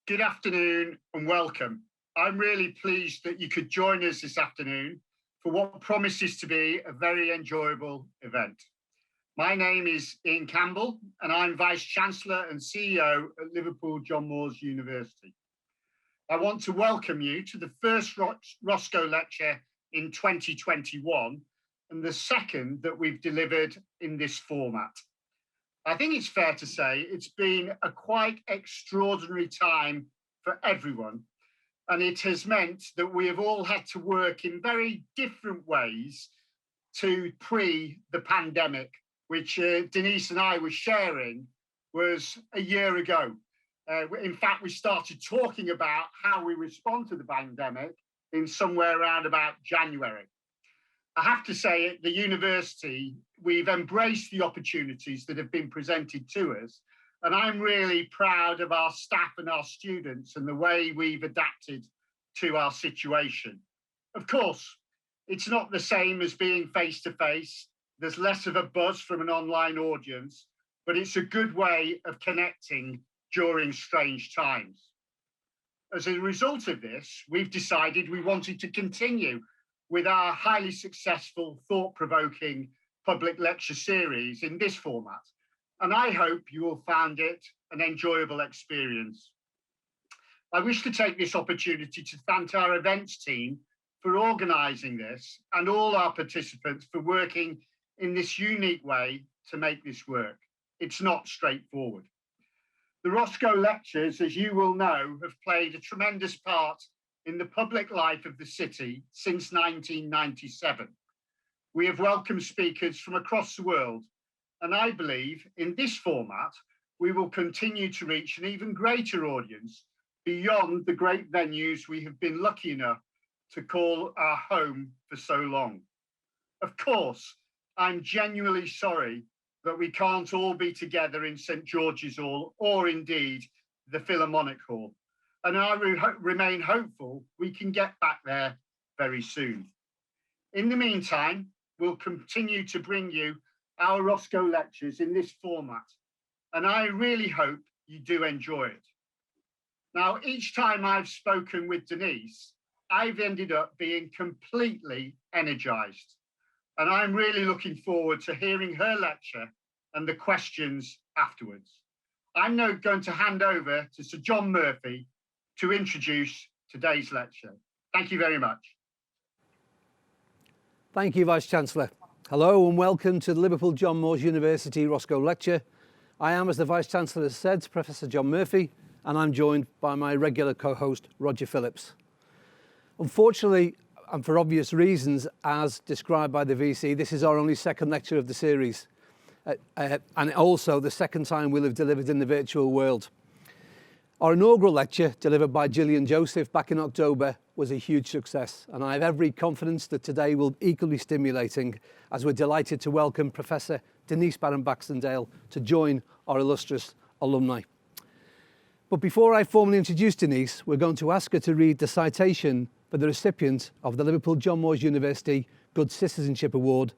Good afternoon and welcome. I'm really pleased that you could join us this afternoon for what promises to be a very enjoyable event. My name is Ian Campbell and I'm Vice Chancellor and CEO at Liverpool John Moores University. I want to welcome you to the first Roscoe Lecture in 2021 and the second that we've delivered in this format. I think it's fair to say it's been a quite extraordinary time for everyone, and it has meant that we have all had to work in very different ways to pre the pandemic, which Denise and I were sharing was a year ago. In fact, we started talking about how we respond to the pandemic in somewhere around about January. I have to say, at the university, we've embraced the opportunities that have been presented to us. And I'm really proud of our staff and our students and the way we've adapted to our situation. Of course, it's not the same as being face-to-face. There's less of a buzz from an online audience, but it's a good way of connecting during strange times. As a result of this, we've decided we wanted to continue with our highly successful, thought-provoking public lecture series in this format. And I hope you will find it an enjoyable experience. I wish to take this opportunity to thank our events team for organising this and all our participants for working in this unique way to make this work. It's not straightforward. The Roscoe Lectures, as you will know, have played a tremendous part in the public life of the city since 1997. We have welcomed speakers from across the world, and I believe in this format, we will continue to reach an even greater audience beyond the great venues we have been lucky enough to call our home for so long. Of course, I'm genuinely sorry that we can't all be together in St. George's Hall or indeed the Philharmonic Hall. And I remain hopeful we can get back there very soon. In the meantime, we'll continue to bring you our Roscoe Lectures in this format, and I really hope you do enjoy it. Now, each time I've spoken with Denise, I've ended up being completely energized, and I'm really looking forward to hearing her lecture and the questions afterwards. I'm now going to hand over to Sir John Murphy to introduce today's lecture. Thank you very much. Thank you, Vice Chancellor. Hello and welcome to the Liverpool John Moores University Roscoe Lecture. I am, as the Vice Chancellor has said, Professor John Murphy, and I'm joined by my regular co-host, Roger Phillips. Unfortunately, and for obvious reasons, as described by the VC, this is our only second lecture of the series, and also the second time we'll have delivered in the virtual world. Our inaugural lecture, delivered by Gillian Joseph back in October, was a huge success, and I have every confidence that today will be equally stimulating, as we're delighted to welcome Professor Denise Barrett-Baxendale to join our illustrious alumni. But before I formally introduce Denise, we're going to ask her to read the citation for the recipient of the Liverpool John Moores University Good Citizenship Award,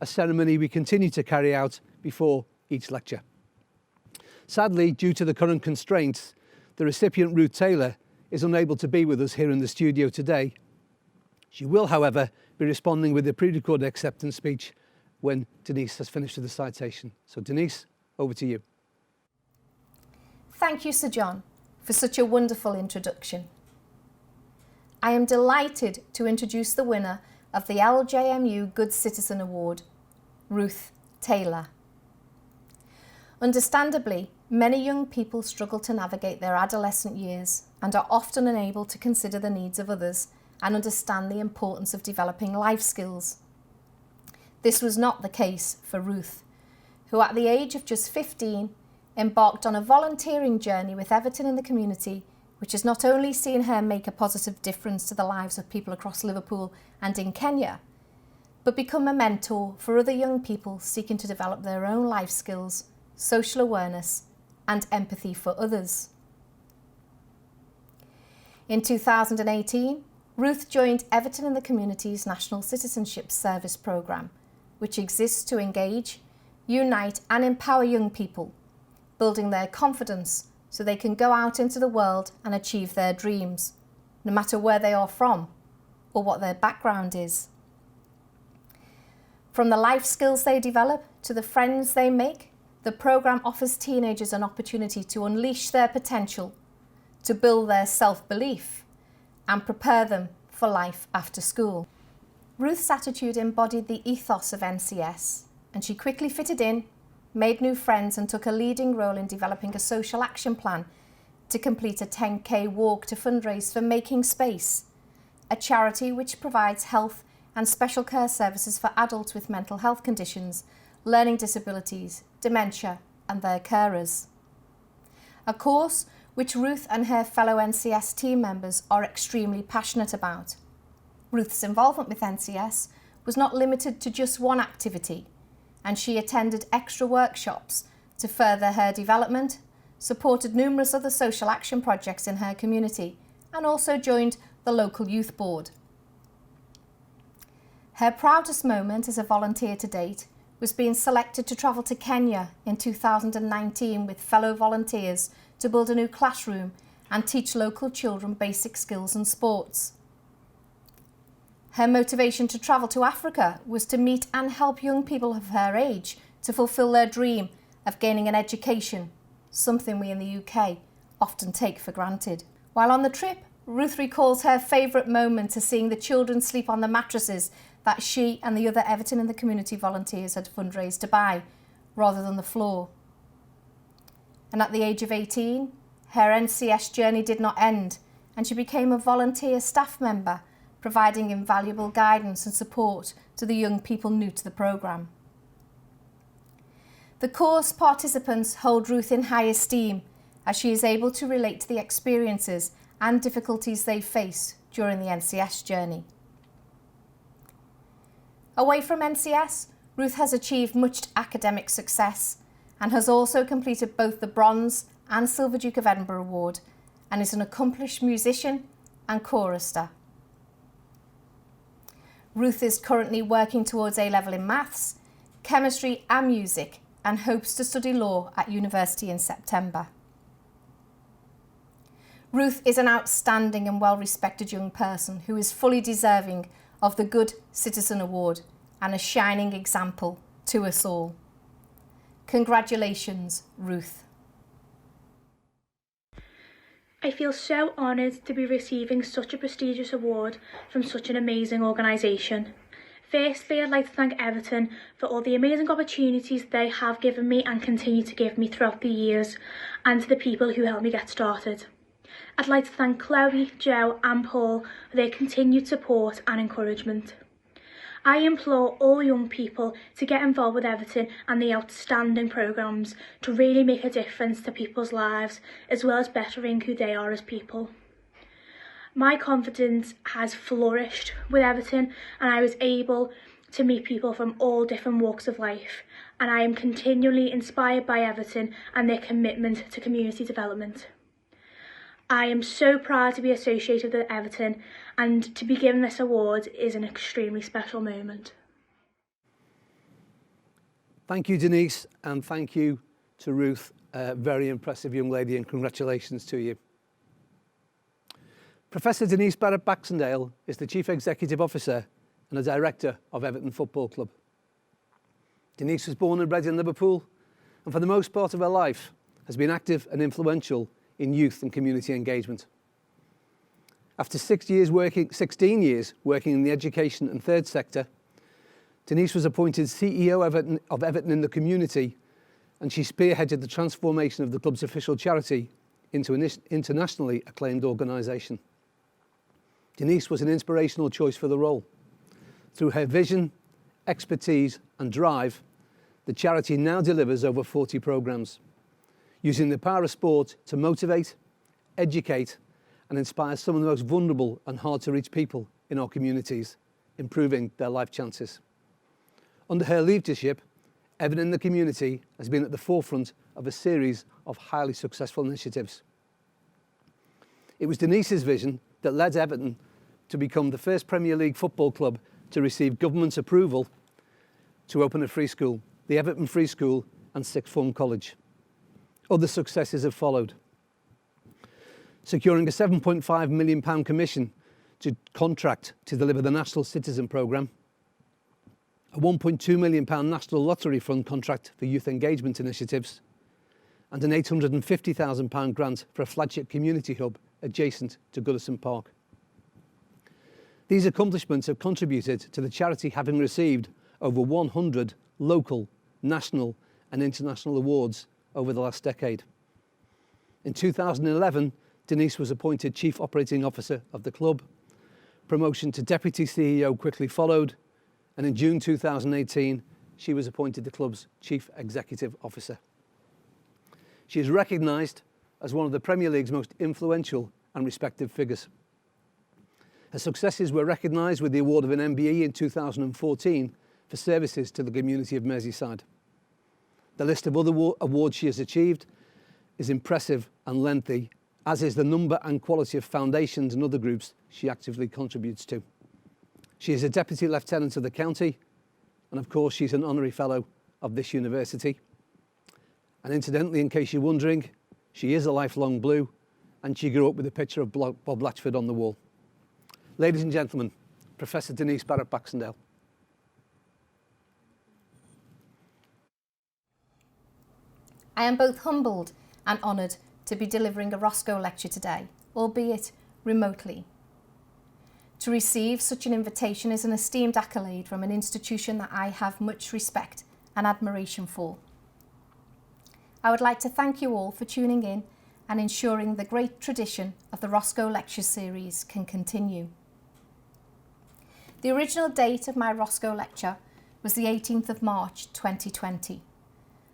a ceremony we continue to carry out before each lecture. Sadly, due to the current constraints, the recipient, Ruth Taylor, is unable to be with us here in the studio today. She will, however, be responding with a pre-recorded acceptance speech when Denise has finished with the citation. So Denise, over to you. Thank you, Sir John, for such a wonderful introduction. I am delighted to introduce the winner of the LJMU Good Citizen Award, Ruth Taylor. Understandably, many young people struggle to navigate their adolescent years and are often unable to consider the needs of others and understand the importance of developing life skills. This was not the case for Ruth, who at the age of just 15 embarked on a volunteering journey with Everton in the community, which has not only seen her make a positive difference to the lives of people across Liverpool and in Kenya, but become a mentor for other young people seeking to develop their own life skills, social awareness, and empathy for others. In 2018, Ruth joined Everton in the Community's National Citizenship Service programme, which exists to engage, unite and empower young people, building their confidence, so they can go out into the world and achieve their dreams, no matter where they are from or what their background is. From the life skills they develop to the friends they make, the programme offers teenagers an opportunity to unleash their potential, to build their self-belief and prepare them for life after school. Ruth's attitude embodied the ethos of NCS, and she quickly fitted in, made new friends and took a leading role in developing a social action plan to complete a 10k walk to fundraise for Making Space, a charity which provides health and special care services for adults with mental health conditions, learning disabilities, dementia and their carers. A course which Ruth and her fellow NCS team members are extremely passionate about. Ruth's involvement with NCS was not limited to just one activity, and she attended extra workshops to further her development, supported numerous other social action projects in her community, and also joined the local youth board. Her proudest moment as a volunteer to date was being selected to travel to Kenya in 2019 with fellow volunteers to build a new classroom and teach local children basic skills and sports. Her motivation to travel to Africa was to meet and help young people of her age to fulfil their dream of gaining an education, something we in the UK often take for granted. While on the trip, Ruth recalls her favourite moment to seeing the children sleep on the mattresses that she and the other Everton in the community volunteers had fundraised to buy, rather than the floor. And at the age of 18, her NCS journey did not end, and she became a volunteer staff member, providing invaluable guidance and support to the young people new to the programme. The course participants hold Ruth in high esteem, as she is able to relate to the experiences and difficulties they face during the NCS journey. Away from NCS, Ruth has achieved much academic success and has also completed both the Bronze and Silver Duke of Edinburgh Award, and is an accomplished musician and chorister. Ruth is currently working towards A-level in maths, chemistry and music, and hopes to study law at university in September. Ruth is an outstanding and well-respected young person who is fully deserving of the Good Citizen Award and a shining example to us all. Congratulations, Ruth. I feel so honoured to be receiving such a prestigious award from such an amazing organisation. Firstly, I'd like to thank Everton for all the amazing opportunities they have given me and continue to give me throughout the years, and to the people who helped me get started. I'd like to thank Chloe, Joe and Paul for their continued support and encouragement. I implore all young people to get involved with Everton and the outstanding programmes to really make a difference to people's lives, as well as bettering who they are as people. My confidence has flourished with Everton, and I was able to meet people from all different walks of life, and I am continually inspired by Everton and their commitment to community development. I am so proud to be associated with Everton, and to be given this award is an extremely special moment. Thank you, Denise, and thank you to Ruth, a very impressive young lady, and congratulations to you. Professor Denise Barrett-Baxendale is the Chief Executive Officer and a Director of Everton Football Club. Denise was born and bred in Liverpool, and for the most part of her life has been active and influential in youth and community engagement. After 16 years working in the education and third sector, Denise was appointed CEO of Everton in the community, and she spearheaded the transformation of the club's official charity into an internationally acclaimed organisation. Denise was an inspirational choice for the role. Through her vision, expertise and drive, the charity now delivers over 40 programmes, using the power of sport to motivate, educate and inspire some of the most vulnerable and hard-to-reach people in our communities, improving their life chances. Under her leadership, Everton in the community has been at the forefront of a series of highly successful initiatives. It was Denise's vision that led Everton to become the first Premier League football club to receive government approval to open a free school, the Everton Free School and sixth form college. Other successes have followed. securing a £7.5 million commission to contract to deliver the National Citizen Programme, a £1.2 million National Lottery Fund contract for youth engagement initiatives, and an £850,000 grant for a flagship community hub adjacent to Goodison Park. These accomplishments have contributed to the charity having received over 100 local, national and international awards over the last decade. In 2011, Denise was appointed Chief Operating Officer of the club. Promotion to Deputy CEO quickly followed, and in June 2018, she was appointed the club's Chief Executive Officer. She is recognised as one of the Premier League's most influential and respected figures. Her successes were recognised with the award of an MBE in 2014 for services to the community of Merseyside. The list of other awards she has achieved is impressive and lengthy, as is the number and quality of foundations and other groups she actively contributes to. She is a Deputy Lieutenant of the County, and of course she's an Honorary Fellow of this university. And incidentally, in case you're wondering, she is a lifelong Blue, and she grew up with a picture of Bob Latchford on the wall. Ladies and gentlemen, Professor Denise Barrett-Baxendale. I am both humbled and honoured to be delivering a Roscoe Lecture today, albeit remotely. To receive such an invitation is an esteemed accolade from an institution that I have much respect and admiration for. I would like to thank you all for tuning in and ensuring the great tradition of the Roscoe Lecture series can continue. The original date of my Roscoe Lecture was the 18th of March 2020,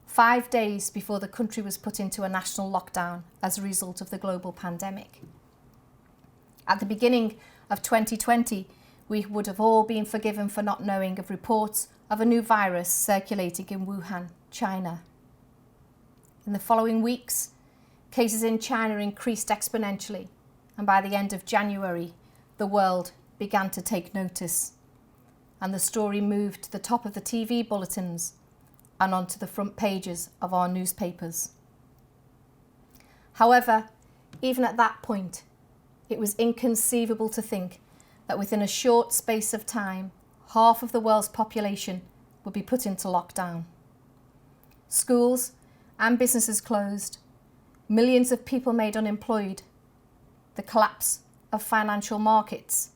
5 days before the country was put into a national lockdown as a result of the global pandemic. At the beginning of 2020, we would have all been forgiven for not knowing of reports of a new virus circulating in Wuhan, China. In the following weeks, cases in China increased exponentially, and by the end of January, the world began to take notice, and the story moved to the top of the TV bulletins and onto the front pages of our newspapers. However, even at that point, it was inconceivable to think that within a short space of time, half of the world's population would be put into lockdown. Schools and businesses closed, millions of people made unemployed, the collapse of financial markets,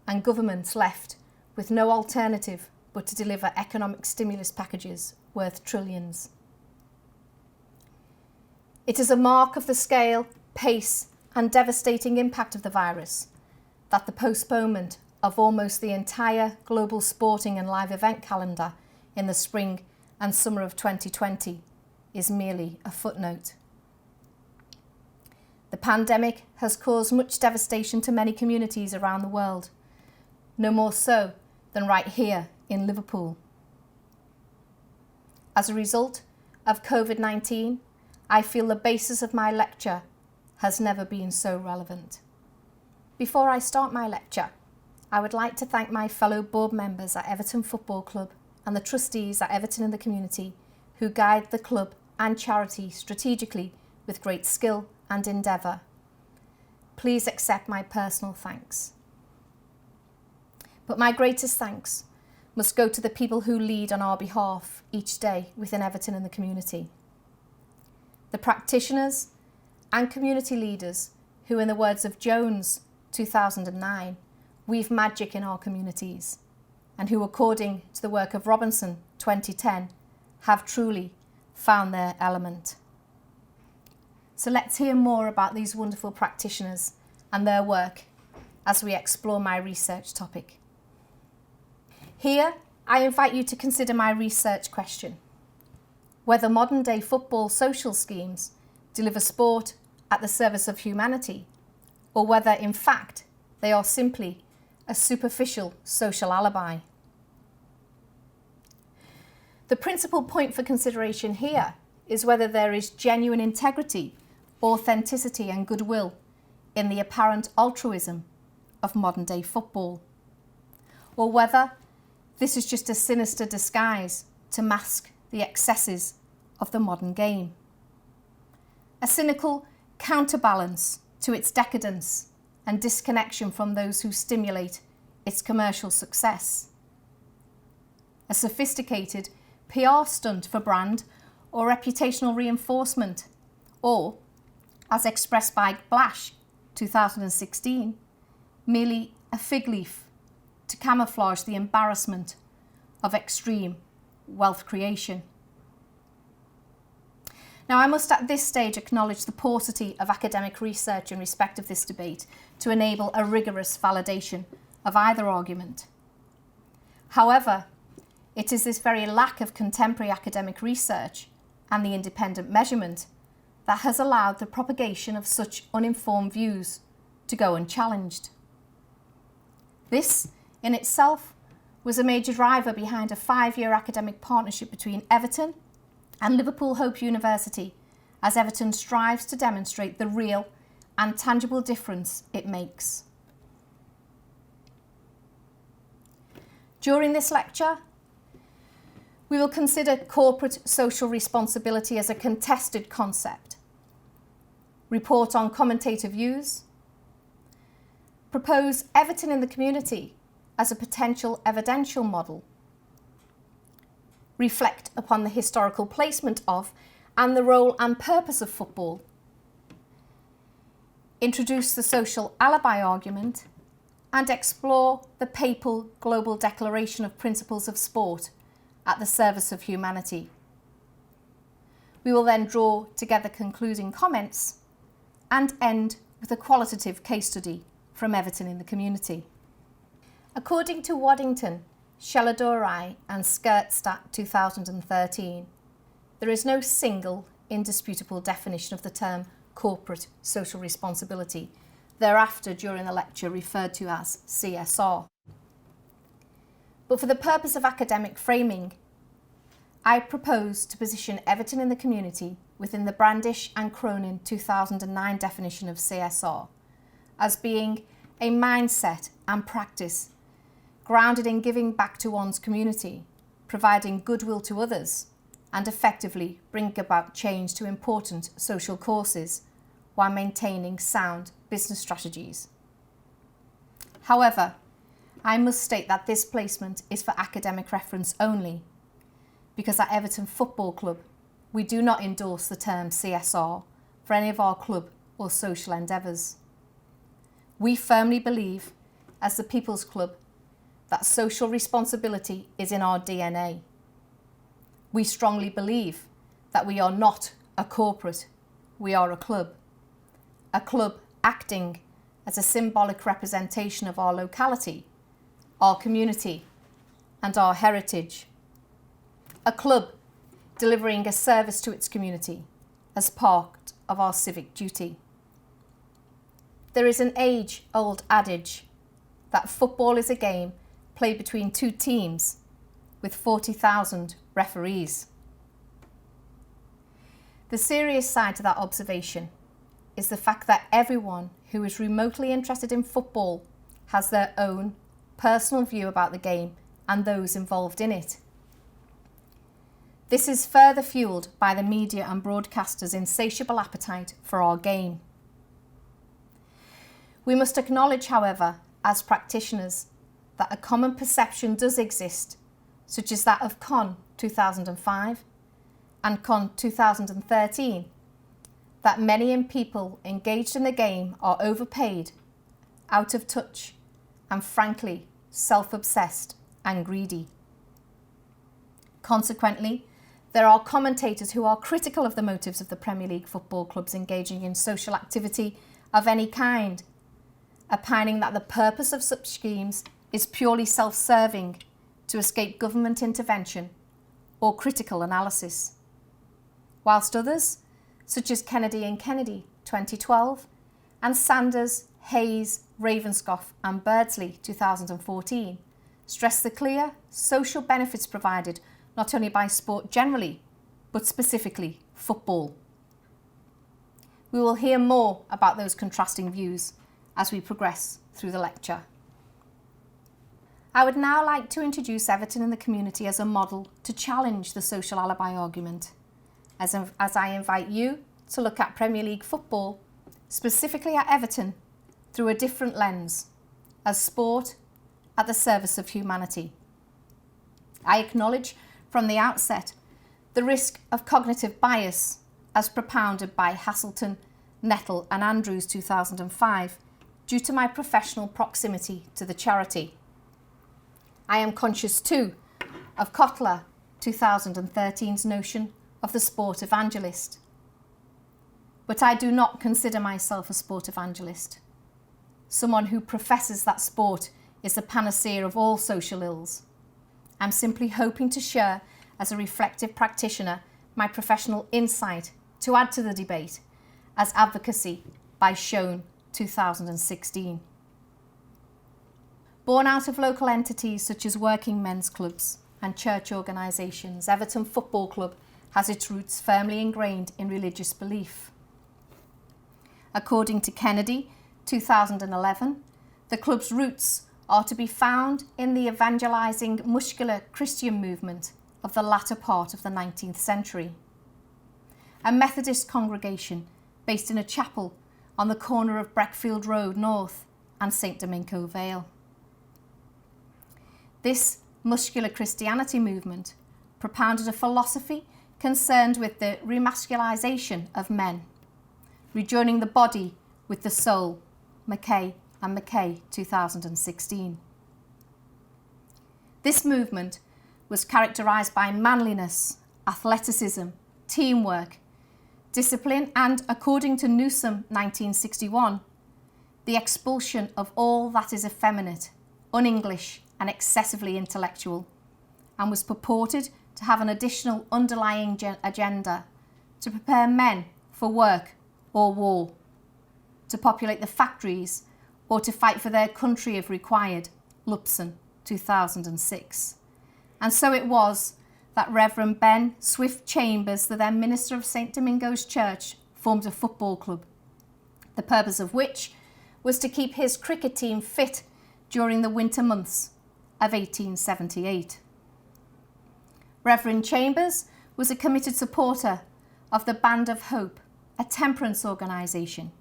and governments left with no alternative but to deliver economic stimulus packages worth trillions. It is a mark of the scale, pace, and devastating impact of the virus that the postponement of almost the entire global sporting and live event calendar in the spring and summer of 2020 is merely a footnote. The pandemic has caused much devastation to many communities around the world, no more so than right here in Liverpool. As a result of COVID-19, I feel the basis of my lecture has never been so relevant. Before I start my lecture, I would like to thank my fellow board members at Everton Football Club and the trustees at Everton and the community who guide the club and charity strategically with great skill and endeavour. Please accept my personal thanks. But my greatest thanks must go to the people who lead on our behalf each day within Everton and the community. The practitioners and community leaders who, in the words of Jones 2009, weave magic in our communities, and who, according to the work of Robinson 2010, have truly found their element. So let's hear more about these wonderful practitioners and their work as we explore my research topic. Here, I invite you to consider my research question: whether modern-day football social schemes deliver sport at the service of humanity, or whether, in fact, they are simply a superficial social alibi. The principal point for consideration here is whether there is genuine integrity, authenticity and goodwill in the apparent altruism of modern-day football, or whether this is just a sinister disguise to mask the excesses of the modern game. A cynical counterbalance to its decadence and disconnection from those who stimulate its commercial success. A sophisticated PR stunt for brand or reputational reinforcement, or, as expressed by Blash 2016, merely a fig leaf to camouflage the embarrassment of extreme wealth creation. Now, I must at this stage acknowledge the paucity of academic research in respect of this debate to enable a rigorous validation of either argument. However, it is this very lack of contemporary academic research and the independent measurement that has allowed the propagation of such uninformed views to go unchallenged. This, in itself, was a major driver behind a 5-year academic partnership between Everton and Liverpool Hope University, as Everton strives to demonstrate the real and tangible difference it makes. During this lecture, we will consider corporate social responsibility as a contested concept, report on commentator views, propose Everton in the community as a potential evidential model, reflect upon the historical placement of and the role and purpose of football, introduce the social alibi argument, and explore the papal Global Declaration of Principles of Sport at the service of humanity. We will then draw together concluding comments and end with a qualitative case study from Everton in the community. According to Waddington, Sheladori and Skirtstat 2013, there is no single indisputable definition of the term corporate social responsibility, thereafter during the lecture referred to as CSR. But for the purpose of academic framing, I propose to position Everton in the community within the Brandish and Cronin 2009 definition of CSR as being a mindset and practice grounded in giving back to one's community, providing goodwill to others, and effectively bring about change to important social causes while maintaining sound business strategies. However, I must state that this placement is for academic reference only, because at Everton Football Club, we do not endorse the term CSR for any of our club or social endeavours. We firmly believe, as the People's Club, that social responsibility is in our DNA. We strongly believe that we are not a corporate, we are a club acting as a symbolic representation of our locality, our community, and our heritage. A club delivering a service to its community as part of our civic duty. There is an age-old adage that football is a game played between two teams with 40,000 referees. The serious side to that observation is the fact that everyone who is remotely interested in football has their own personal view about the game and those involved in it. This is further fueled by the media and broadcasters' insatiable appetite for our game. We must acknowledge, however, as practitioners, that a common perception does exist, such as that of Con 2005 and Con 2013, that many people engaged in the game are overpaid, out of touch, and frankly, self-obsessed and greedy. Consequently, there are commentators who are critical of the motives of the Premier League football clubs engaging in social activity of any kind, opining that the purpose of such schemes is purely self-serving to escape government intervention or critical analysis. Whilst others, such as Kennedy and Kennedy 2012 and Sanders, Hayes, Ravenscoff and Birdsley 2014, stress the clear social benefits provided not only by sport generally, but specifically football. We will hear more about those contrasting views as we progress through the lecture. I would now like to introduce Everton in the community as a model to challenge the social alibi argument, as I invite you to look at Premier League football specifically at Everton, through a different lens, as sport at the service of humanity. I acknowledge from the outset the risk of cognitive bias as propounded by Haselton, Nettle and Andrews 2005 due to my professional proximity to the charity. I am conscious too of Kotler 2013's notion of the sport evangelist. But I do not consider myself a sport evangelist, someone who professes that sport is the panacea of all social ills. I'm simply hoping to share, as a reflective practitioner, my professional insight to add to the debate, as advocacy by Schoen 2016. Born out of local entities such as working men's clubs and church organisations, Everton Football Club has its roots firmly ingrained in religious belief. According to Kennedy 2011, the club's roots are to be found in the evangelising muscular Christian movement of the latter part of the 19th century. A Methodist congregation based in a chapel on the corner of Breckfield Road North and St Domingo Vale. This muscular Christianity movement propounded a philosophy concerned with the remasculisation of men, rejoining the body with the soul, Mackay and Mackay 2016. This movement was characterised by manliness, athleticism, teamwork, discipline and, according to Newsom 1961, the expulsion of all that is effeminate, un-English and excessively intellectual, and was purported to have an additional underlying agenda to prepare men for work or war, to populate the factories or to fight for their country if required, Lupson 2006. And so it was that Reverend Ben Swift Chambers, the then minister of St Domingo's Church, formed a football club, the purpose of which was to keep his cricket team fit during the winter months of 1878. Reverend Chambers was a committed supporter of the Band of Hope, a temperance organisation.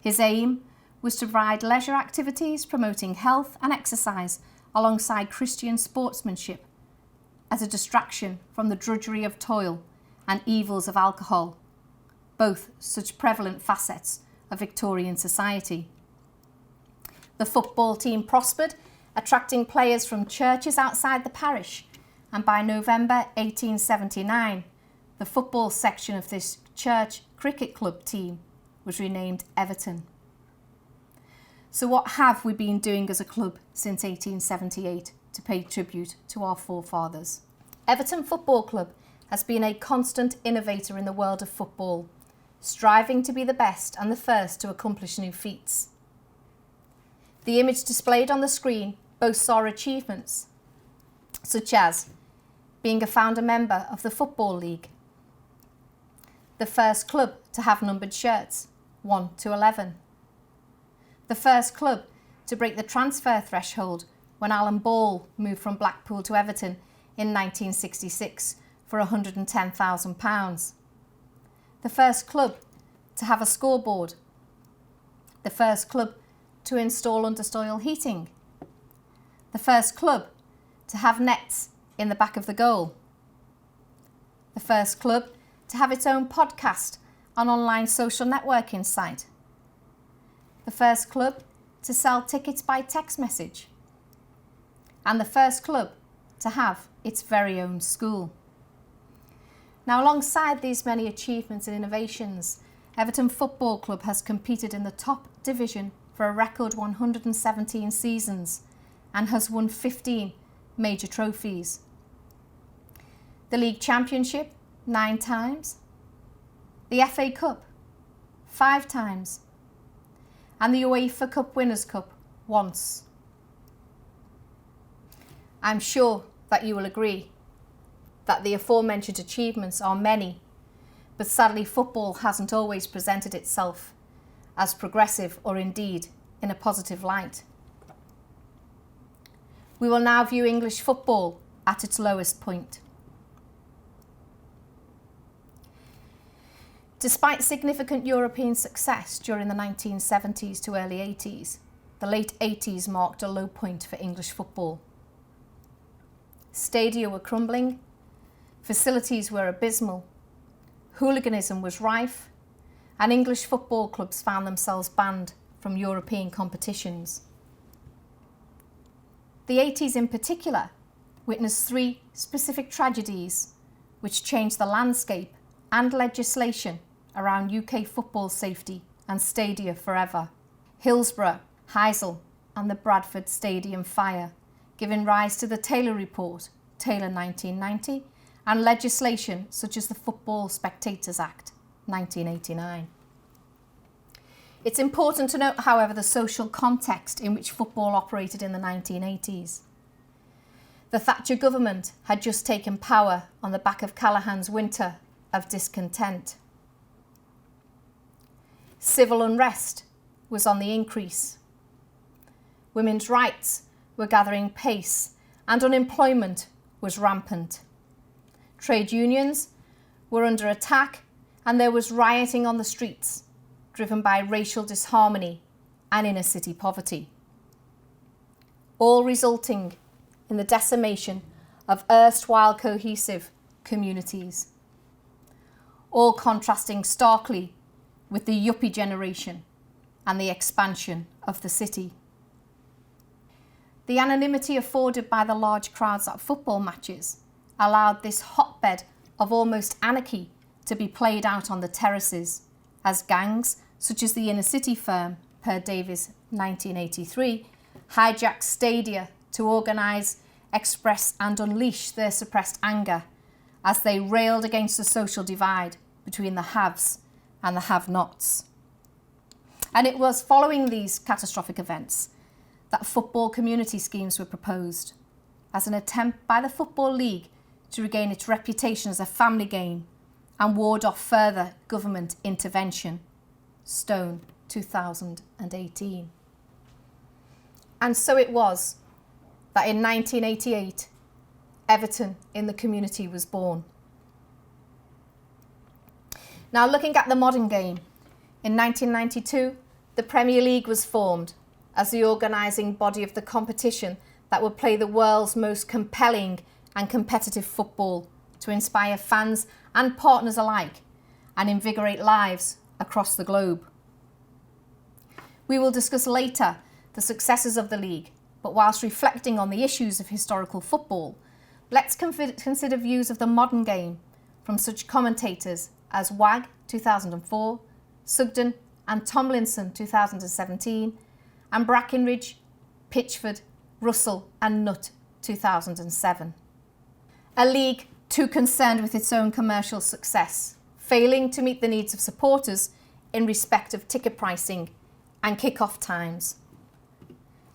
His aim was to provide leisure activities promoting health and exercise alongside Christian sportsmanship as a distraction from the drudgery of toil and evils of alcohol, both such prevalent facets of Victorian society. The football team prospered, attracting players from churches outside the parish, and by November 1879, the football section of this church cricket club team was renamed Everton. So what have we been doing as a club since 1878 to pay tribute to our forefathers? Everton Football Club has been a constant innovator in the world of football, striving to be the best and the first to accomplish new feats. The image displayed on the screen boasts our achievements, such as being a founder member of the Football League, the first club to have numbered shirts, 1 to 11, the first club to break the transfer threshold when Alan Ball moved from Blackpool to Everton in 1966 for £110,000, the first club to have a scoreboard, the first club to install understyle heating, the first club to have nets in the back of the goal, the first club to have its own podcast and online social networking site, the first club to sell tickets by text message, and the first club to have its very own school. Now, alongside these many achievements and innovations, Everton Football Club has competed in the top division for a record 117 seasons and has won 15 major trophies. The League Championship 9 times, the FA Cup 5 times, and the UEFA Cup Winners' Cup once. I'm sure that you will agree that the aforementioned achievements are many, but sadly football hasn't always presented itself as progressive or indeed in a positive light. We will now view English football at its lowest point. Despite significant European success during the 1970s to early 80s, the late 80s marked a low point for English football. Stadia were crumbling, facilities were abysmal, hooliganism was rife, and English football clubs found themselves banned from European competitions. The 80s in particular witnessed 3 specific tragedies which changed the landscape and legislation around UK football safety and stadia forever. Hillsborough, Heysel and the Bradford Stadium fire, giving rise to the Taylor Report, Taylor 1990, and legislation such as the Football Spectators Act 1989. It's important to note, however, the social context in which football operated in the 1980s. The Thatcher government had just taken power on the back of Callaghan's winter of discontent. Civil unrest was on the increase. Women's rights were gathering pace and unemployment was rampant. Trade unions were under attack and there was rioting on the streets, driven by racial disharmony and inner city poverty, all resulting in the decimation of erstwhile cohesive communities, all contrasting starkly with the yuppie generation and the expansion of the city. The anonymity afforded by the large crowds at football matches allowed this hotbed of almost anarchy to be played out on the terraces, as gangs such as the Inner City firm, per Davies 1983, hijacked stadia to organise, express and unleash their suppressed anger as they railed against the social divide between the haves and the have-nots. And it was following these catastrophic events that football community schemes were proposed as an attempt by the Football League to regain its reputation as a family game and ward off further government intervention. Stone, 2018. And so it was that in 1988, Everton in the community was born. Now, looking at the modern game, in 1992, the Premier League was formed as the organising body of the competition that would play the world's most compelling and competitive football to inspire fans and partners alike and invigorate lives across the globe. We will discuss later the successes of the league, but whilst reflecting on the issues of historical football, let's consider views of the modern game from such commentators as Wagg 2004, Sugden and Tomlinson 2017, and Brackenridge, Pitchford, Russell and Nutt 2007. A league too concerned with its own commercial success, failing to meet the needs of supporters in respect of ticket pricing and kick-off times.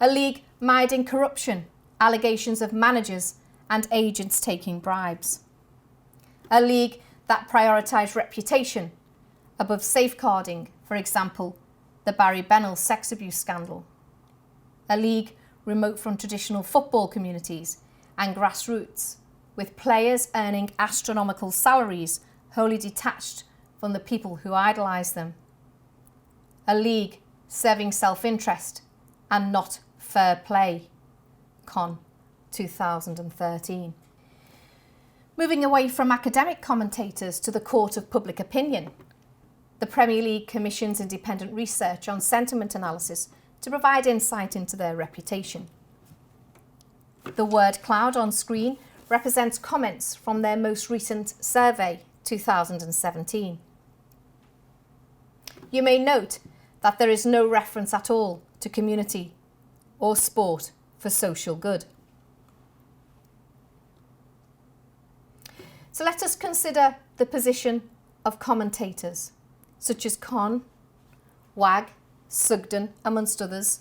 A league mired in corruption, allegations of managers and agents taking bribes. A league that prioritised reputation above safeguarding, for example, the Barry Bennell sex abuse scandal. A league remote from traditional football communities and grassroots, with players earning astronomical salaries wholly detached from the people who idolise them. A league serving self-interest and not fair play. Con 2013. Moving away from academic commentators to the court of public opinion, the Premier League commissions independent research on sentiment analysis to provide insight into their reputation. The word cloud on screen represents comments from their most recent survey, 2017. You may note that there is no reference at all to community or sport for social good. So let us consider the position of commentators, such as Conn, Wagg, Sugden, amongst others,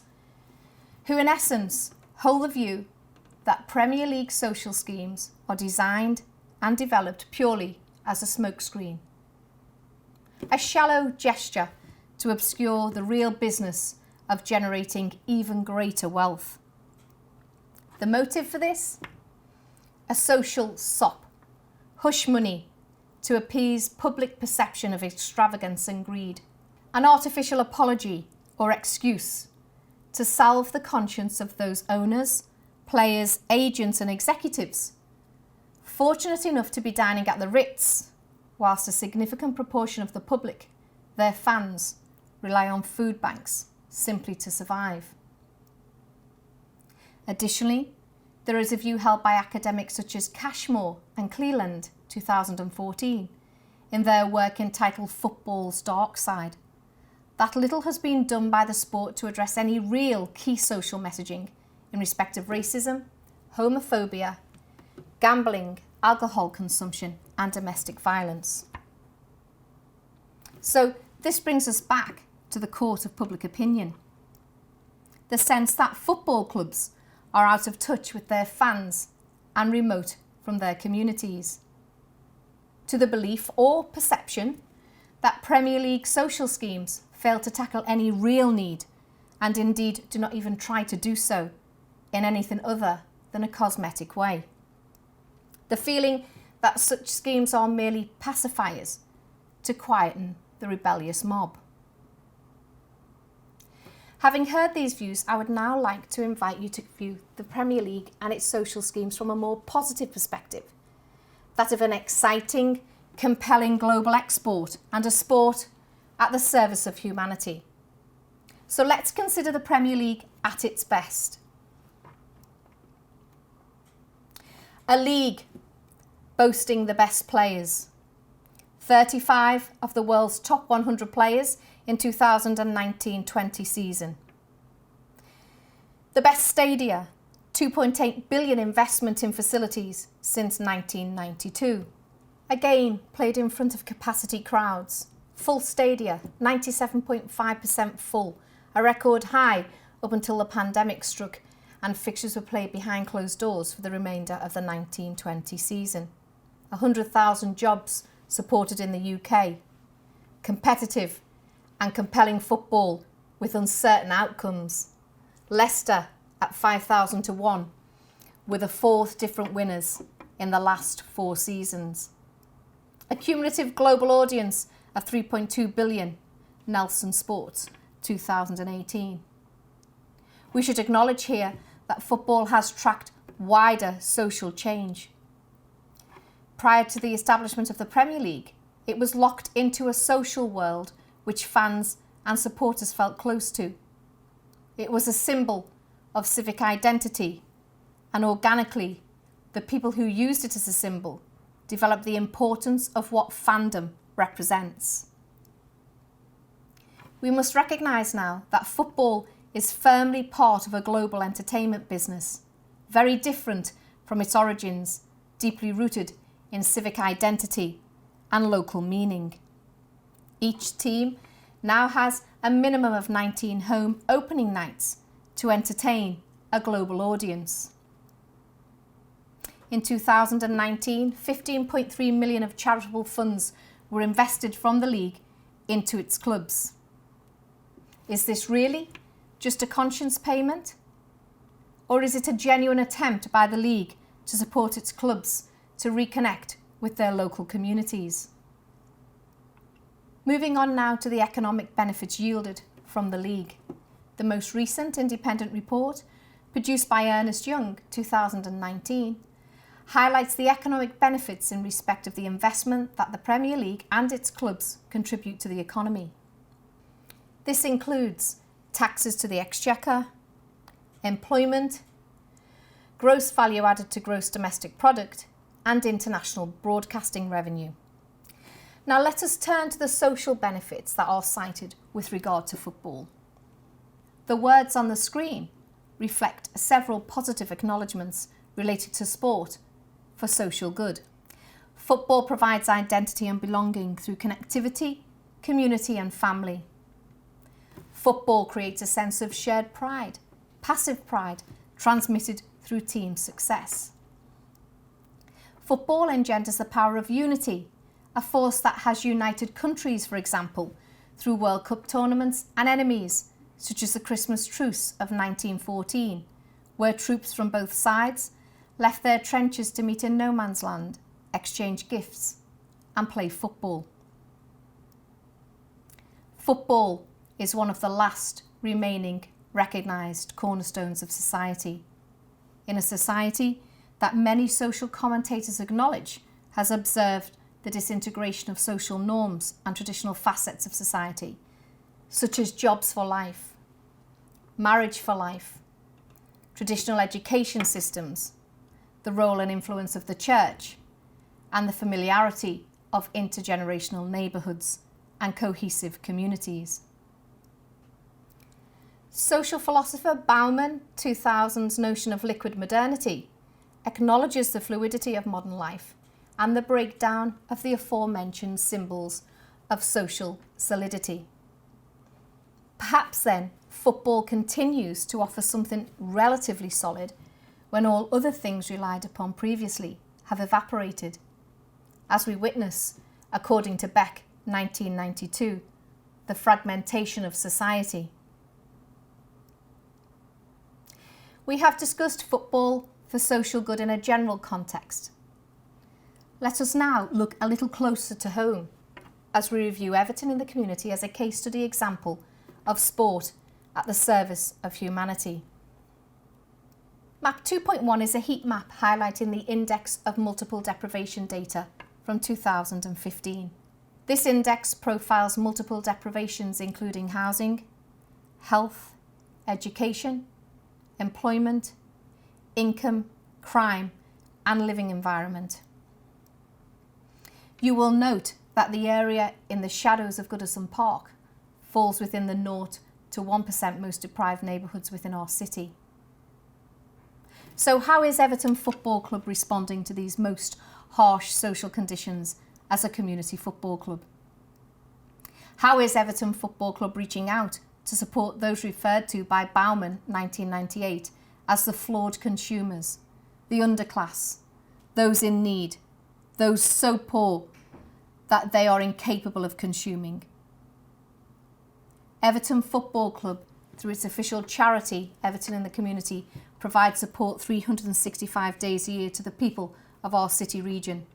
who in essence hold the view that Premier League social schemes are designed and developed purely as a smokescreen, a shallow gesture to obscure the real business of generating even greater wealth. The motive for this? A social sop, hush money to appease public perception of extravagance and greed. An artificial apology or excuse to salve the conscience of those owners, players, agents and executives fortunate enough to be dining at the Ritz, whilst a significant proportion of the public, their fans, rely on food banks simply to survive. Additionally, there is a view held by academics such as Cashmore and Cleland, 2014, in their work entitled Football's Dark Side, that little has been done by the sport to address any real key social messaging in respect of racism, homophobia, gambling, alcohol consumption and domestic violence. So this brings us back to the court of public opinion. The sense that football clubs are out of touch with their fans and remote from their communities. To the belief or perception that Premier League social schemes fail to tackle any real need and indeed do not even try to do so in anything other than a cosmetic way. The feeling that such schemes are merely pacifiers to quieten the rebellious mob. Having heard these views, I would now like to invite you to view the Premier League and its social schemes from a more positive perspective, that of an exciting, compelling global export and a sport at the service of humanity. So let's consider the Premier League at its best. A league boasting the best players. 35 of the world's top 100 players in 2019-20 season. The best stadia, 2.8 billion investment in facilities since 1992. Again, played in front of capacity crowds. Full stadia, 97.5% full, a record high up until the pandemic struck and fixtures were played behind closed doors for the remainder of the 19-20 season. 100,000 jobs supported in the UK. Competitive and compelling football with uncertain outcomes. Leicester at 5,000 to 1, with a fourth different winners in the last 4 seasons. A cumulative global audience of 3.2 billion, Nelson Sports 2018. We should acknowledge here that football has tracked wider social change. Prior to the establishment of the Premier League, it was locked into a social world which fans and supporters felt close to. It was a symbol of civic identity, and organically, the people who used it as a symbol developed the importance of what fandom represents. We must recognise now that football is firmly part of a global entertainment business, very different from its origins, deeply rooted in civic identity and local meaning. Each team now has a minimum of 19 home opening nights to entertain a global audience. In 2019, 15.3 million of charitable funds were invested from the league into its clubs. Is this really just a conscience payment? Or is it a genuine attempt by the league to support its clubs to reconnect with their local communities? Moving on now to the economic benefits yielded from the league. The most recent independent report, produced by Ernst Young 2019, highlights the economic benefits in respect of the investment that the Premier League and its clubs contribute to the economy. This includes taxes to the exchequer, employment, gross value added to gross domestic product, and international broadcasting revenue. Now let us turn to the social benefits that are cited with regard to football. The words on the screen reflect several positive acknowledgements related to sport for social good. Football provides identity and belonging through connectivity, community and family. Football creates a sense of shared pride, passive pride, transmitted through team success. Football engenders the power of unity, a force that has united countries, for example, through World Cup tournaments and enemies, such as the Christmas Truce of 1914, where troops from both sides left their trenches to meet in no man's land, exchange gifts, and play football. Football is one of the last remaining recognised cornerstones of society. In a society that many social commentators acknowledge has observed the disintegration of social norms and traditional facets of society, such as jobs for life, marriage for life, traditional education systems, the role and influence of the church, and the familiarity of intergenerational neighbourhoods and cohesive communities. Social philosopher Bauman, 2000's notion of liquid modernity, acknowledges the fluidity of modern life and the breakdown of the aforementioned symbols of social solidity. Perhaps then, football continues to offer something relatively solid when all other things relied upon previously have evaporated, as we witness, according to Beck, 1992, the fragmentation of society. We have discussed football for social good in a general context. Let us now look a little closer to home as we review Everton in the community as a case study example of sport at the service of humanity. Map 2.1 is a heat map highlighting the index of multiple deprivation data from 2015. This index profiles multiple deprivations including housing, health, education, employment, income, crime, and living environment. You will note that the area in the shadows of Goodison Park falls within the 0 to 1% most deprived neighbourhoods within our city. So how is Everton Football Club responding to these most harsh social conditions as a community football club? How is Everton Football Club reaching out to support those referred to by Bauman 1998 as the flawed consumers, the underclass, those in need, those so poor that they are incapable of consuming? Everton Football Club, through its official charity, Everton in the Community, provides support 365 days a year to the people of our city region.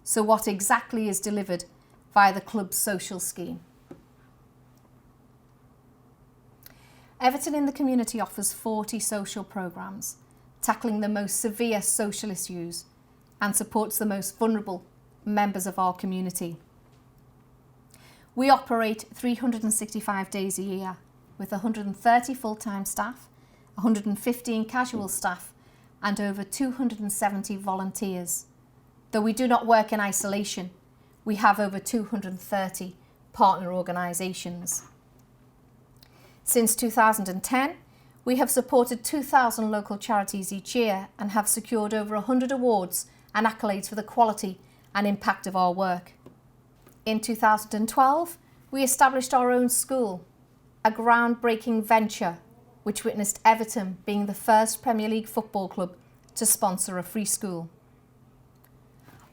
So what exactly is delivered via the club's social scheme? Everton in the Community offers 40 social programmes, tackling the most severe social issues and supports the most vulnerable members of our community. We operate 365 days a year with 130 full-time staff, 115 casual staff and over 270 volunteers. Though we do not work in isolation, we have over 230 partner organisations. Since 2010, we have supported 2,000 local charities each year and have secured over 100 awards and accolades for the quality and impact of our work. In 2012, we established our own school, a groundbreaking venture which witnessed Everton being the first Premier League football club to sponsor a free school.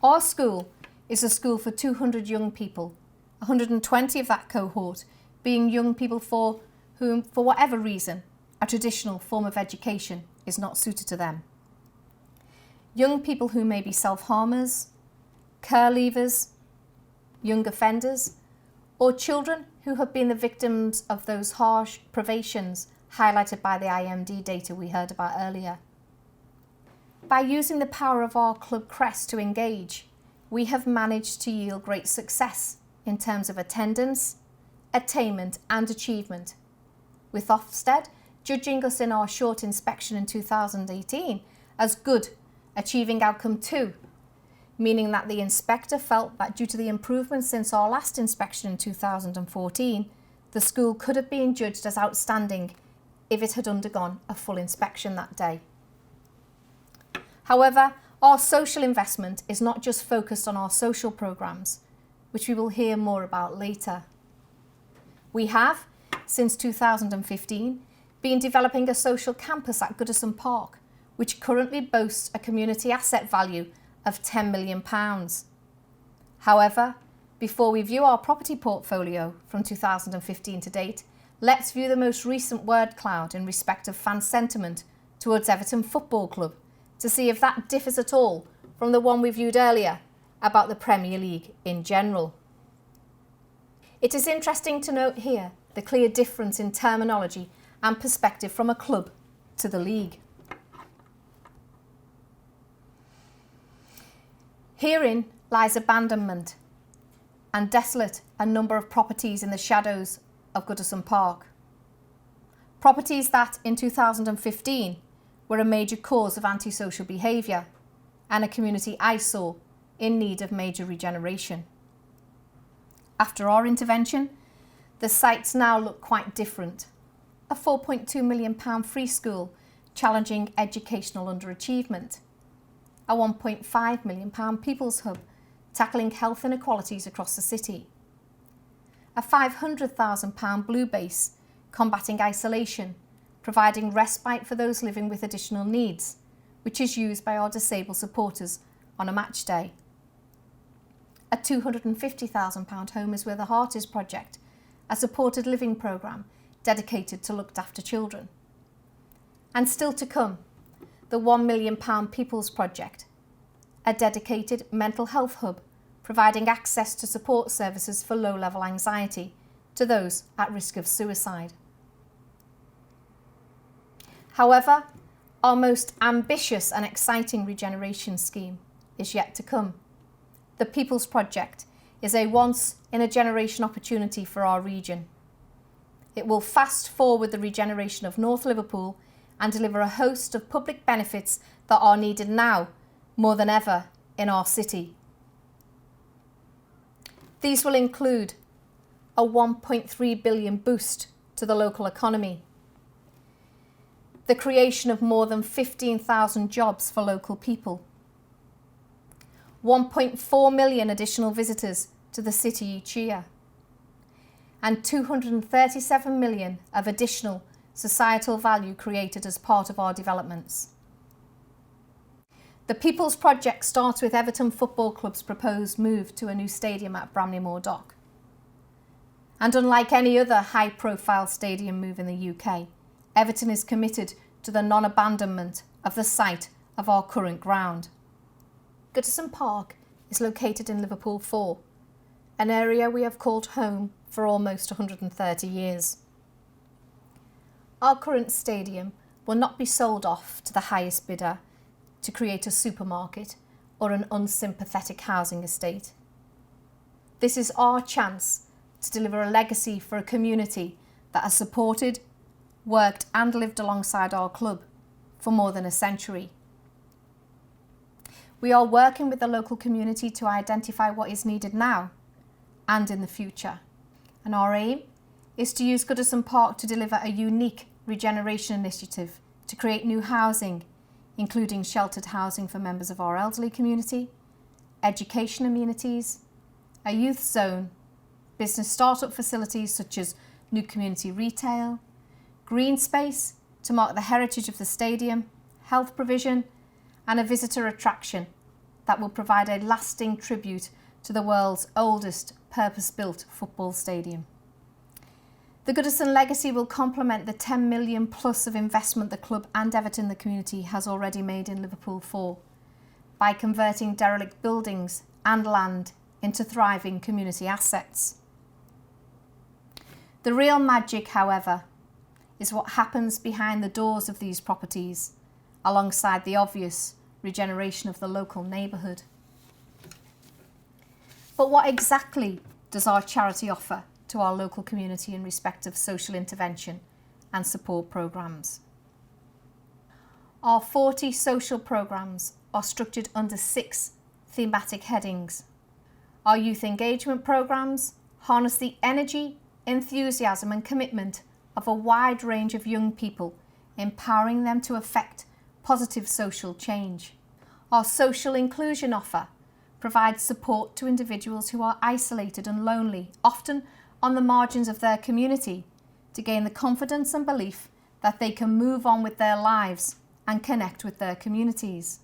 Our school is a school for 200 young people, 120 of that cohort being young people for whom, for whatever reason, a traditional form of education is not suited to them. Young people who may be self-harmers, care leavers, young offenders, or children who have been the victims of those harsh privations highlighted by the IMD data we heard about earlier. By using the power of our club crest to engage, we have managed to yield great success in terms of attendance, attainment and achievement, with Ofsted judging us in our short inspection in 2018 as good, achieving outcome 2, meaning that the inspector felt that due to the improvements since our last inspection in 2014, the school could have been judged as outstanding if it had undergone a full inspection that day. However, our social investment is not just focused on our social programmes, which we will hear more about later. We have, since 2015, been developing a social campus at Goodison Park, which currently boasts a community asset value of £10 million. However, before we view our property portfolio from 2015 to date, let's view the most recent word cloud in respect of fan sentiment towards Everton Football Club to see if that differs at all from the one we viewed earlier about the Premier League in general. It is interesting to note here the clear difference in terminology and perspective from a club to the league. Herein lies abandonment and desolate a number of properties in the shadows of Goodison Park. Properties that in 2015 were a major cause of antisocial behaviour and a community eyesore in need of major regeneration. After our intervention, the sites now look quite different. A £4.2 million free school challenging educational underachievement. A £1.5 million People's Hub tackling health inequalities across the city. A £500,000 Blue Base combating isolation, providing respite for those living with additional needs, which is used by our disabled supporters on a match day. A £250,000 Home is Where the Heart Is project, a supported living programme dedicated to looked after children. And still to come, the £1 million People's Project, a dedicated mental health hub providing access to support services for low-level anxiety to those at risk of suicide. However, our most ambitious and exciting regeneration scheme is yet to come. The People's Project is a once-in-a-generation opportunity for our region. It will fast forward the regeneration of North Liverpool and deliver a host of public benefits that are needed now more than ever in our city. These will include a £1.3 billion boost to the local economy, the creation of more than 15,000 jobs for local people, 1.4 million additional visitors to the city each year, and 237 million of additional societal value created as part of our developments. The People's Project starts with Everton Football Club's proposed move to a new stadium at Bramley-Moore Dock. And unlike any other high-profile stadium move in the UK, Everton is committed to the non-abandonment of the site of our current ground. Goodison Park is located in Liverpool 4, an area we have called home for almost 130 years. Our current stadium will not be sold off to the highest bidder to create a supermarket or an unsympathetic housing estate. This is our chance to deliver a legacy for a community that has supported, worked and lived alongside our club for more than a century. We are working with the local community to identify what is needed now and in the future. And our aim is to use Goodison Park to deliver a unique regeneration initiative to create new housing, including sheltered housing for members of our elderly community, education amenities, a youth zone, business startup facilities such as new community retail, green space to mark the heritage of the stadium, health provision, and a visitor attraction that will provide a lasting tribute to the world's oldest purpose-built football stadium. The Goodison legacy will complement the 10 million plus of investment the club and Everton the community has already made in Liverpool 4 by converting derelict buildings and land into thriving community assets. The real magic, however, is what happens behind the doors of these properties, alongside the obvious regeneration of the local neighbourhood. But what exactly does our charity offer to our local community in respect of social intervention and support programmes? Our 40 social programmes are structured under 6 thematic headings. Our youth engagement programmes harness the energy, enthusiasm and commitment of a wide range of young people, empowering them to effect positive social change. Our social inclusion offer provides support to individuals who are isolated and lonely, often on the margins of their community, to gain the confidence and belief that they can move on with their lives and connect with their communities.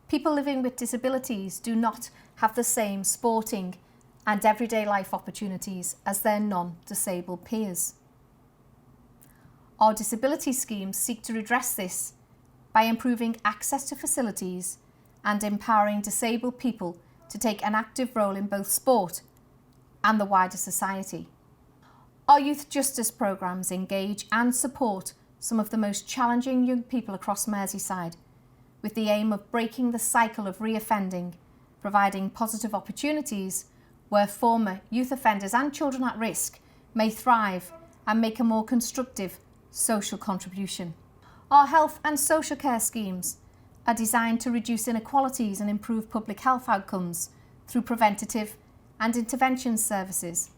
People living with disabilities do not have the same sporting and everyday life opportunities as their non-disabled peers. Our disability schemes seek to redress this by improving access to facilities and empowering disabled people to take an active role in both sport and the wider society. Our youth justice programmes engage and support some of the most challenging young people across Merseyside, with the aim of breaking the cycle of reoffending, providing positive opportunities where former youth offenders and children at risk may thrive and make a more constructive social contribution. Our health and social care schemes are designed to reduce inequalities and improve public health outcomes through preventative and intervention services,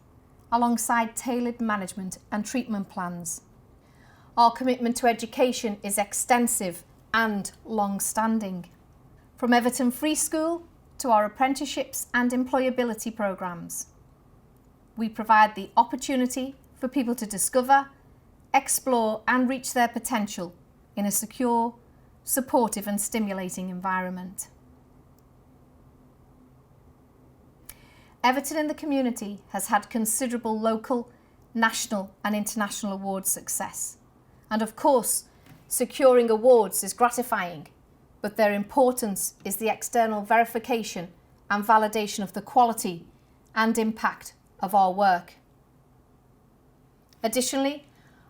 alongside tailored management and treatment plans. Our commitment to education is extensive and long-standing. From Everton Free School to our apprenticeships and employability programmes, we provide the opportunity for people to discover, explore and reach their potential in a secure, supportive and stimulating environment. Everton in the community has had considerable local, national and international awards success. And of course, securing awards is gratifying, but their importance is the external verification and validation of the quality and impact of our work. Additionally,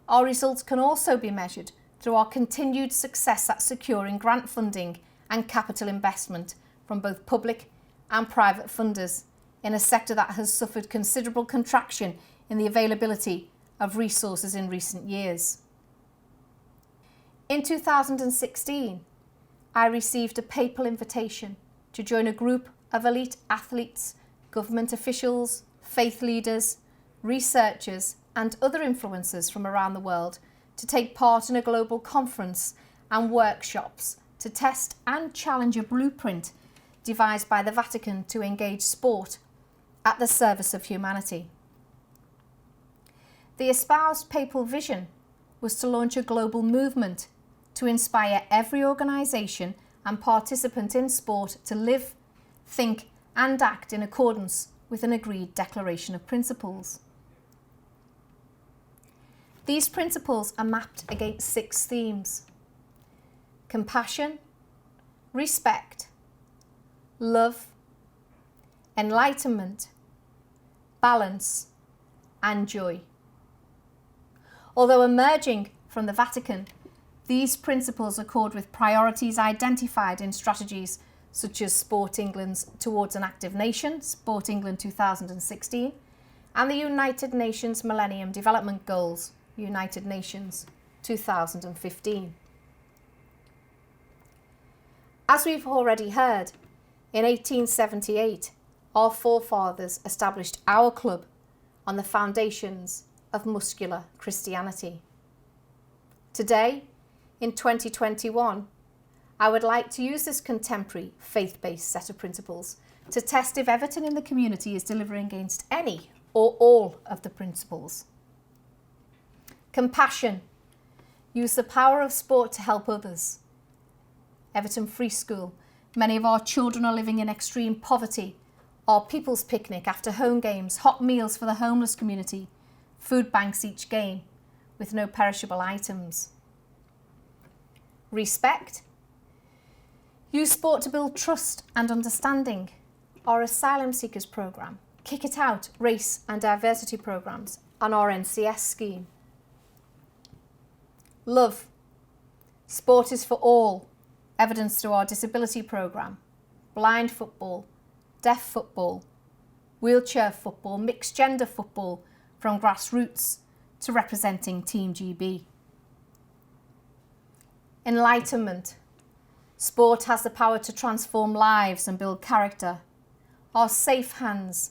our results can also be measured through our continued success at securing grant funding and capital investment from both public and private funders in a sector that has suffered considerable contraction in the availability of resources in recent years. In 2016, I received a papal invitation to join a group of elite athletes, government officials, faith leaders, researchers and other influencers from around the world to take part in a global conference and workshops to test and challenge a blueprint devised by the Vatican to engage sport at the service of humanity. The espoused papal vision was to launch a global movement to inspire every organisation and participant in sport to live, think and act in accordance with an agreed declaration of principles. These principles are mapped against 6 themes: compassion, respect, love, enlightenment, balance and joy. Although emerging from the Vatican, these principles accord with priorities identified in strategies such as Sport England's Towards an Active Nation, Sport England 2016, and the United Nations Millennium Development Goals, United Nations 2015. As we've already heard, in 1878, our forefathers established our club on the foundations of muscular Christianity. Today, in 2021, I would like to use this contemporary faith-based set of principles to test if Everton in the community is delivering against any or all of the principles. Compassion. Use the power of sport to help others. Everton Free School. Many of our children are living in extreme poverty. Our People's Picnic after home games, hot meals for the homeless community, food banks each game with no perishable items. Respect. Use sport to build trust and understanding. Our Asylum Seekers programme, Kick It Out, race and diversity programmes, and our NCS scheme. Love. Sport is for all, evidenced through our disability programme, blind football, deaf football, wheelchair football, mixed gender football, from grassroots to representing Team GB. Enlightenment. Sport has the power to transform lives and build character. Our Safe Hands,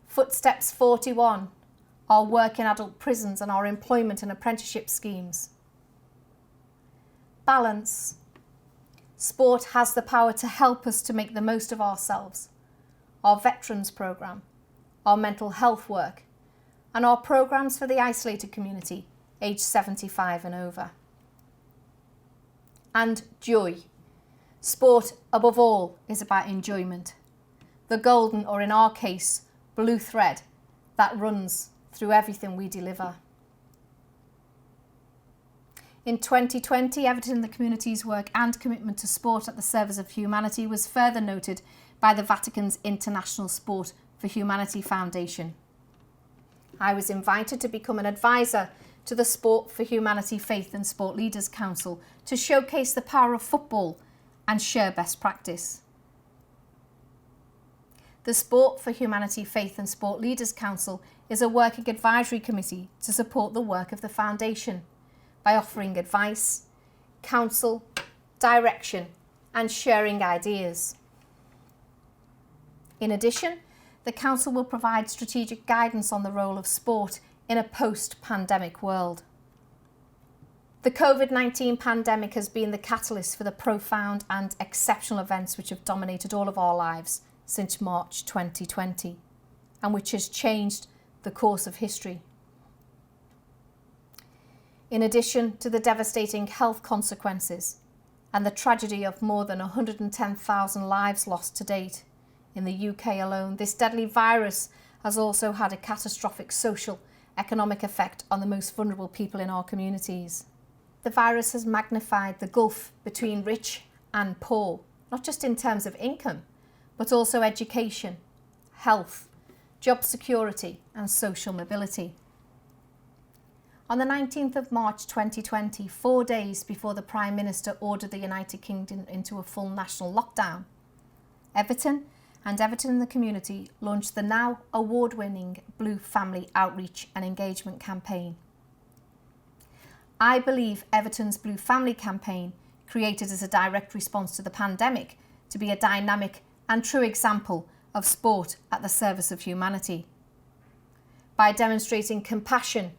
Footsteps 41, our work in adult prisons and our employment and apprenticeship schemes. Balance. Sport has the power to help us to make the most of ourselves. Our Veterans programme, our mental health work, and our programmes for the isolated community, aged 75 and over. And joy. Sport, above all, is about enjoyment. The golden, or in our case, blue thread that runs through everything we deliver. In 2020, Everton and the community's work and commitment to sport at the service of humanity was further noted by the Vatican's International Sport for Humanity Foundation. I was invited to become an advisor to the Sport for Humanity Faith and Sport Leaders Council to showcase the power of football and share best practice. The Sport for Humanity Faith and Sport Leaders Council is a working advisory committee to support the work of the Foundation by offering advice, counsel, direction and sharing ideas. In addition, the Council will provide strategic guidance on the role of sport in a post-pandemic world. The COVID-19 pandemic has been the catalyst for the profound and exceptional events which have dominated all of our lives since March 2020 and which has changed the course of history. In addition to the devastating health consequences and the tragedy of more than 110,000 lives lost to date in the UK alone, this deadly virus has also had a catastrophic social, economic effect on the most vulnerable people in our communities. The virus has magnified the gulf between rich and poor, not just in terms of income, but also education, health, job security and social mobility. On the 19th of March 2020, 4 days before the Prime Minister ordered the United Kingdom into a full national lockdown, Everton and Everton in the community launched the now award-winning Blue Family Outreach and Engagement campaign. I believe Everton's Blue Family campaign, created as a direct response to the pandemic, to be a dynamic and true example of sport at the service of humanity. By demonstrating compassion,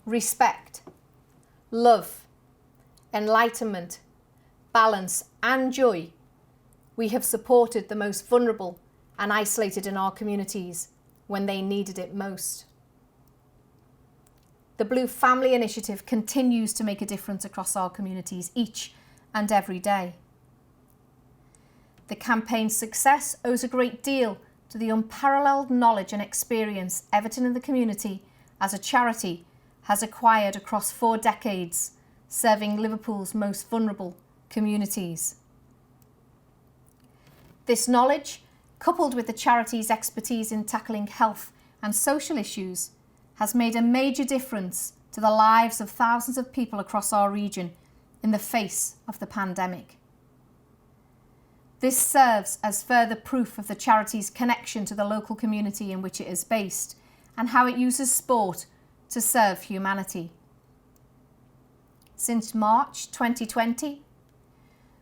respect, love, enlightenment, balance and joy, we have supported the most vulnerable and isolated in our communities when they needed it most. The Blue Family Initiative continues to make a difference across our communities each and every day. The campaign's success owes a great deal to the unparalleled knowledge and experience Everton and the community as a charity has acquired across 4 decades, serving Liverpool's most vulnerable communities. This knowledge, coupled with the charity's expertise in tackling health and social issues, has made a major difference to the lives of thousands of people across our region in the face of the pandemic. This serves as further proof of the charity's connection to the local community in which it is based and how it uses sport to serve humanity. Since March 2020,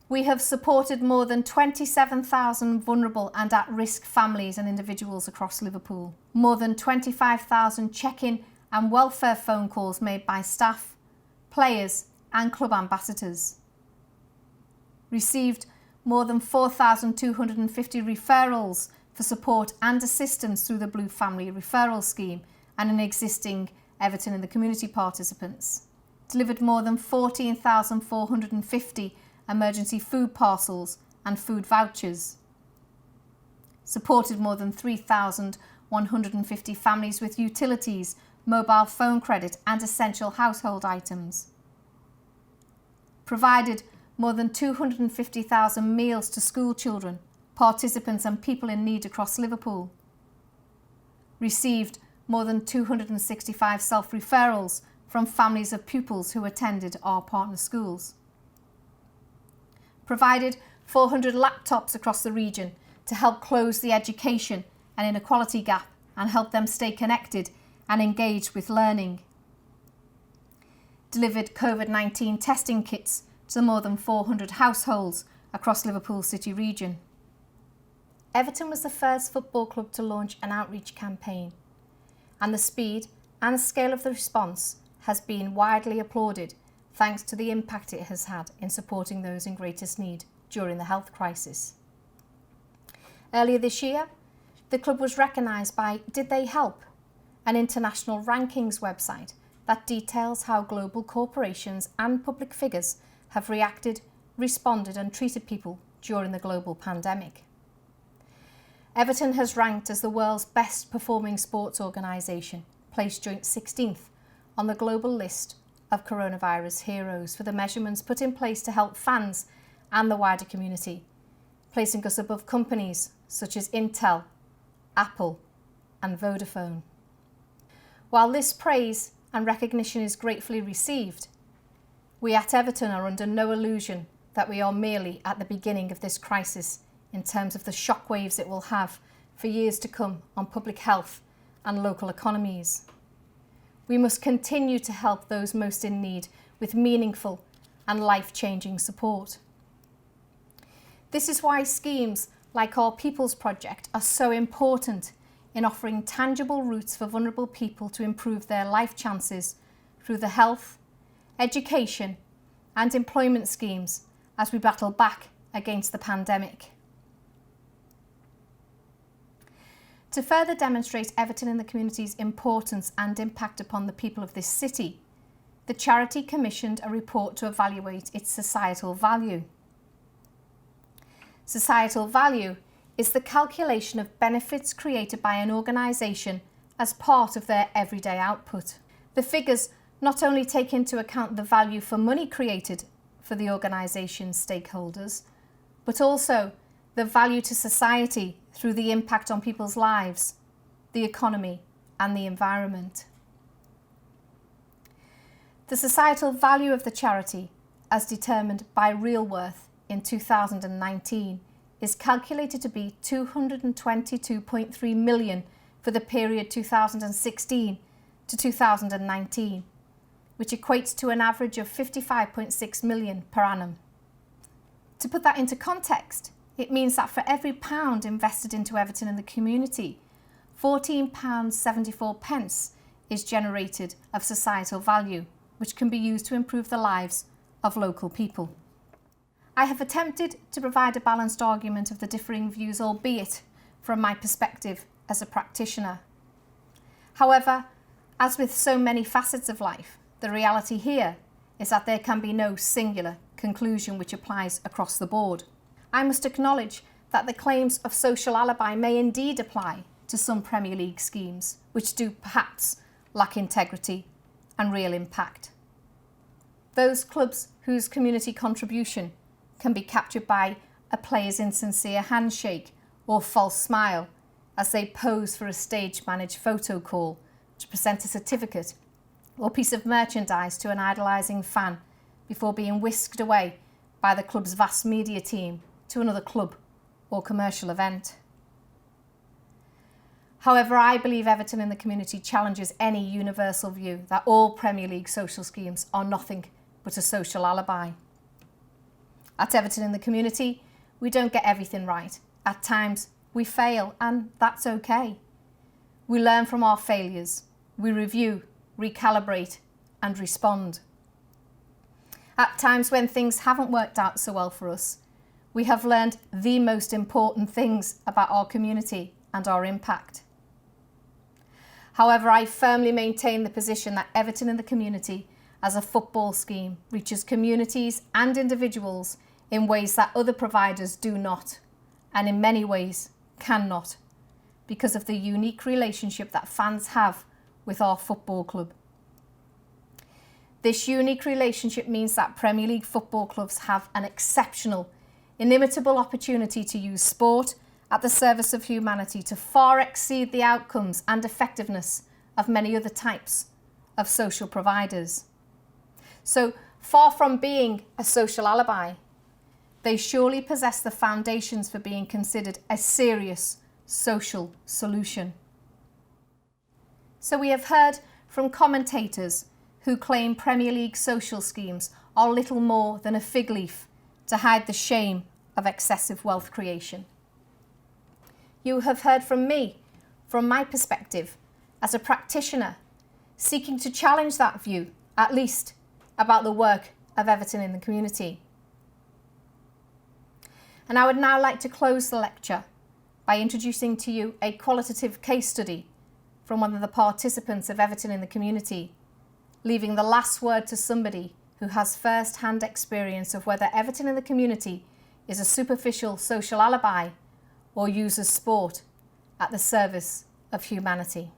we have supported more than 27,000 vulnerable and at-risk families and individuals across Liverpool. More than 25,000 check-in and welfare phone calls made by staff, players and club ambassadors. Received more than 4,250 referrals for support and assistance through the Blue Family Referral Scheme and an existing Everton in the community participants. Delivered more than 14,450 emergency food parcels and food vouchers. Supported more than 3,150 families with utilities, mobile phone credit and essential household items. Provided more than 250,000 meals to school children, participants and people in need across Liverpool. Received more than 265 self-referrals from families of pupils who attended our partner schools. Provided 400 laptops across the region to help close the education and inequality gap and help them stay connected and engaged with learning. Delivered COVID-19 testing kits to more than 400 households across Liverpool City region. Everton was the first football club to launch an outreach campaign, and the speed and scale of the response has been widely applauded thanks to the impact it has had in supporting those in greatest need during the health crisis. Earlier this year, the club was recognised by Did They Help?, an international rankings website that details how global corporations and public figures have reacted, responded and treated people during the global pandemic. Everton has ranked as the world's best performing sports organisation, placed joint 16th on the global list of coronavirus heroes for the measurements put in place to help fans and the wider community, placing us above companies such as Intel, Apple and Vodafone. While this praise and recognition is gratefully received, we at Everton are under no illusion that we are merely at the beginning of this crisis in terms of the shockwaves it will have for years to come on public health and local economies. We must continue to help those most in need with meaningful and life-changing support. This is why schemes like our People's Project are so important in offering tangible routes for vulnerable people to improve their life chances through the health, education and employment schemes as we battle back against the pandemic. To further demonstrate Everton and the community's importance and impact upon the people of this city, the charity commissioned a report to evaluate its societal value. Societal value is the calculation of benefits created by an organisation as part of their everyday output. The figures not only take into account the value for money created for the organisation's stakeholders, but also the value to society through the impact on people's lives, the economy and the environment. The societal value of the charity, as determined by Real Worth in 2019, is calculated to be £222.3 million for the period 2016 to 2019, which equates to an average of £55.6 million per annum. To put that into context, it means that for every pound invested into Everton and the community, £14.74 is generated of societal value, which can be used to improve the lives of local people. I have attempted to provide a balanced argument of the differing views, albeit from my perspective as a practitioner. However, as with so many facets of life, the reality here is that there can be no singular conclusion which applies across the board. I must acknowledge that the claims of social alibi may indeed apply to some Premier League schemes, which do perhaps lack integrity and real impact. Those clubs whose community contribution can be captured by a player's insincere handshake or false smile as they pose for a stage-managed photo call to present a certificate or piece of merchandise to an idolising fan before being whisked away by the club's vast media team to another club or commercial event. However, I believe Everton in the community challenges any universal view that all Premier League social schemes are nothing but a social alibi. At Everton in the community, we don't get everything right. At times, we fail, and that's okay. We learn from our failures. We review, recalibrate, and respond. At times when things haven't worked out so well for us, we have learned the most important things about our community and our impact. However, I firmly maintain the position that Everton in the community as a football scheme reaches communities and individuals in ways that other providers do not, and in many ways cannot, because of the unique relationship that fans have with our football club. This unique relationship means that Premier League football clubs have an exceptional, inimitable opportunity to use sport at the service of humanity to far exceed the outcomes and effectiveness of many other types of social providers. So, far from being a social alibi, they surely possess the foundations for being considered a serious social solution. So we have heard from commentators who claim Premier League social schemes are little more than a fig leaf to hide the shame of excessive wealth creation. You have heard from me, from my perspective, as a practitioner, seeking to challenge that view, at least about the work of Everton in the community. And I would now like to close the lecture by introducing to you a qualitative case study from one of the participants of Everton in the community, leaving the last word to somebody who has first-hand experience of whether Everton in the community is a superficial social alibi or uses sport at the service of humanity.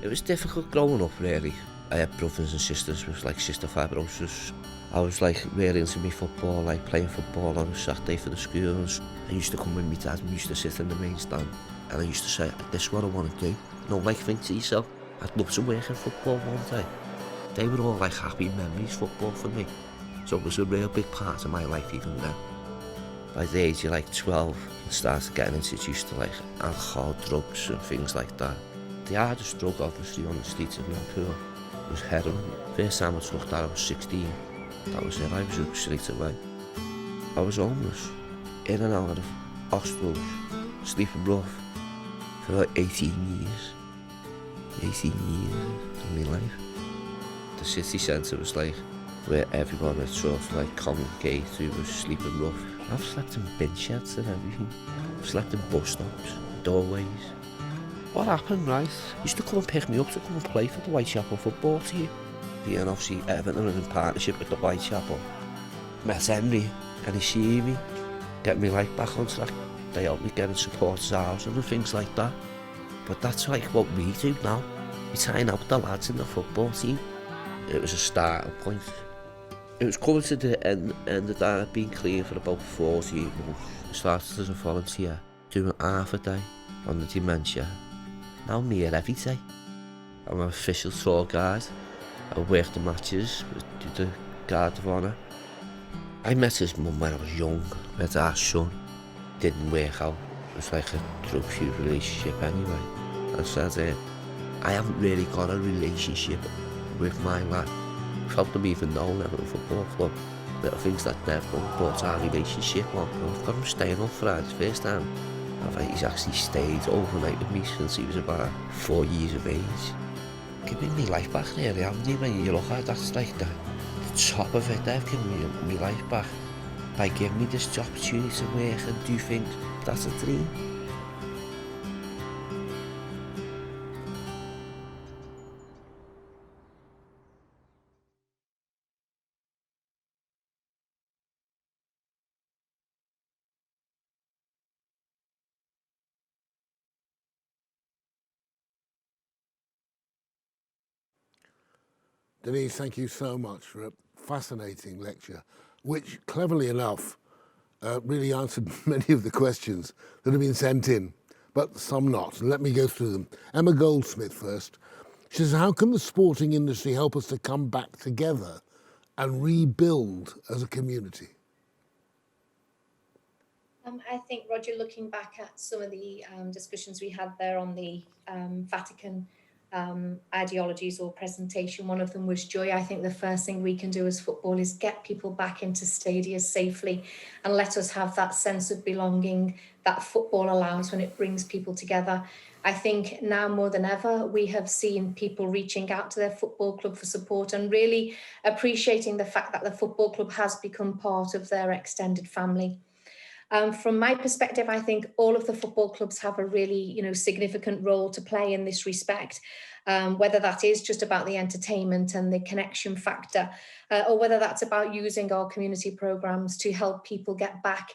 It was difficult growing up, really. I had brothers and sisters with like cystic fibrosis. I was like really into me football, like playing football on a Saturday for the schools. I used to come with my dad and we used to sit in the main stand, and I used to say, this is what I want to do. You know, like think to yourself, I'd love to work in football one day. They were all like happy memories, football for me. So it was a real big part of my life even then. By the age of like 12, I started getting introduced to like alcohol, drugs and things like that. The hardest drug obviously on the streets of Liverpool was heroin. First time I took that I was 16. That was it, I was hooked straight away. I was homeless, in and out of hostels, sleeping rough for like 18 years. 18 years of my life. The city centre was like where everyone had sort of like congregated who was sleeping rough. I've slept in bin sheds and everything. I've slept in bus stops, doorways. What happened, right? He used to come and pick me up to come and play for the Whitechapel football team. And obviously Everton was in partnership with the Whitechapel. Met Henry and he see me, get me life back on track. They helped me get in supporters' housing and things like that. But that's like what we do now. We tie out the lads in the football team. It was a starting point. It was coming to the end of that. I'd been clean for about 14 months. I started as a volunteer, doing half a day on the dementia. Now I'm here every day. I'm an official tour guide. I work the matches, do the guard of honour. I met his mum when I was young, met our son. Didn't work out. It was like a drug-free relationship anyway. I said, I haven't really got a relationship with my lad. Without them even knowing I'm at a football club. Little things that never brought our relationship on. I've got him staying on Fridays first time. He's actually stayed overnight with me since he was about 4 years of age. Giving me life back really, haven't you? When you look at it, that's like the top of it. They've given me life back by giving me this opportunity to work and do things. That's a dream. Denise, thank you so much for a fascinating lecture, which, cleverly enough, really answered many of the questions that have been sent in, but some not. And let me go through them. Emma Goldsmith first. She says, how can the sporting industry help us to come back together and rebuild as a community? I think, Roger, looking back at some of the discussions we had there on the Vatican ideologies or presentation, one of them was joy. I think the first thing we can do as football is get people back into stadia safely and let us have that sense of belonging that football allows when it brings people together. I think now more than ever, we have seen people reaching out to their football club for support and really appreciating the fact that the football club has become part of their extended family. From my perspective, I think all of the football clubs have a really, significant role to play in this respect, whether that is just about the entertainment and the connection factor, or whether that's about using our community programs to help people get back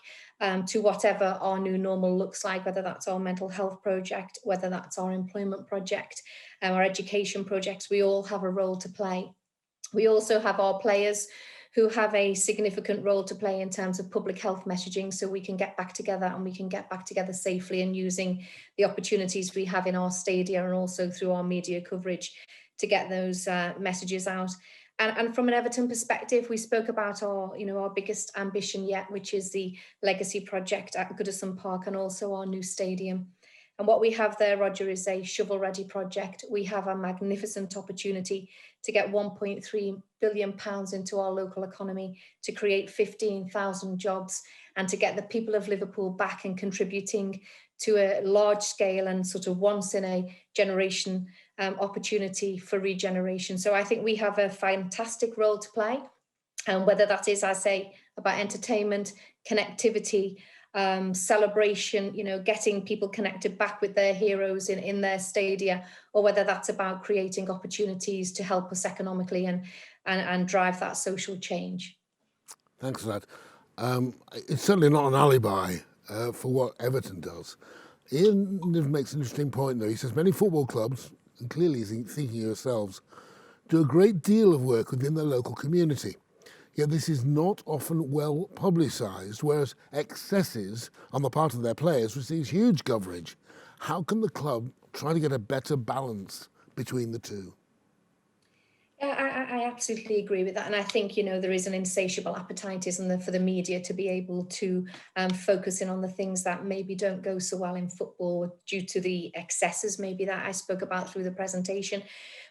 to whatever our new normal looks like, whether that's our mental health project, whether that's our employment project, our education projects. We all have a role to play. We also have our players who have a significant role to play in terms of public health messaging, so we can get back together and we can get back together safely and using the opportunities we have in our stadia and also through our media coverage to get those messages out. And from an Everton perspective, we spoke about our biggest ambition yet, which is the legacy project at Goodison Park and also our new stadium. And what we have there, Roger, is a shovel-ready project. We have a magnificent opportunity to get £1.3 billion into our local economy, to create 15,000 jobs, and to get the people of Liverpool back and contributing to a large scale and sort of once in a generation opportunity for regeneration. So I think we have a fantastic role to play. And whether that is, I say, about entertainment, connectivity, celebration, getting people connected back with their heroes in their stadia, or whether that's about creating opportunities to help us economically and drive that social change. Thanks for that. It's certainly not an alibi for what Everton does. Ian makes an interesting point, though. He says many football clubs, and clearly thinking yourselves, do a great deal of work within the local community. Yet this is not often well publicised, whereas excesses on the part of their players receives huge coverage. How can the club try to get a better balance between the two? Yeah, I absolutely agree with that. And I think, there is an insatiable appetite, isn't there, for the media to be able to focus in on the things that maybe don't go so well in football due to the excesses maybe that I spoke about through the presentation.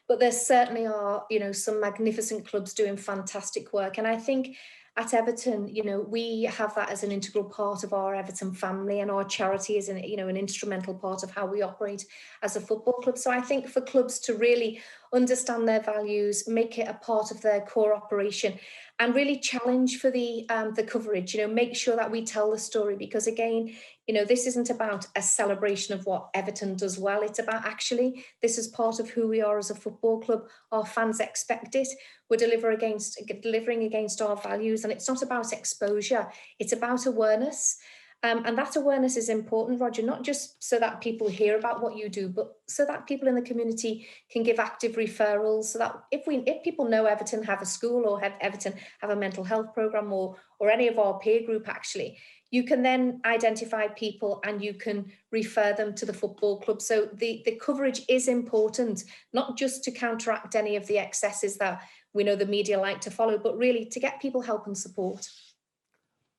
But there certainly are, some magnificent clubs doing fantastic work. And I think at Everton, we have that as an integral part of our Everton family, and our charity is an instrumental part of how we operate as a football club. So I think for clubs to really understand their values, make it a part of their core operation, and really challenge for the coverage, make sure that we tell the story, because again, this isn't about a celebration of what Everton does well. It's about actually, this is part of who we are as a football club. Our fans expect it. We're delivering against our values, and it's not about exposure. It's about awareness. And that awareness is important, Roger, not just so that people hear about what you do, but so that people in the community can give active referrals, so that if people know Everton have a school, or Everton have a mental health programme, or any of our peer group, actually, you can then identify people and you can refer them to the football club. So the coverage is important, not just to counteract any of the excesses that we know the media like to follow, but really to get people help and support.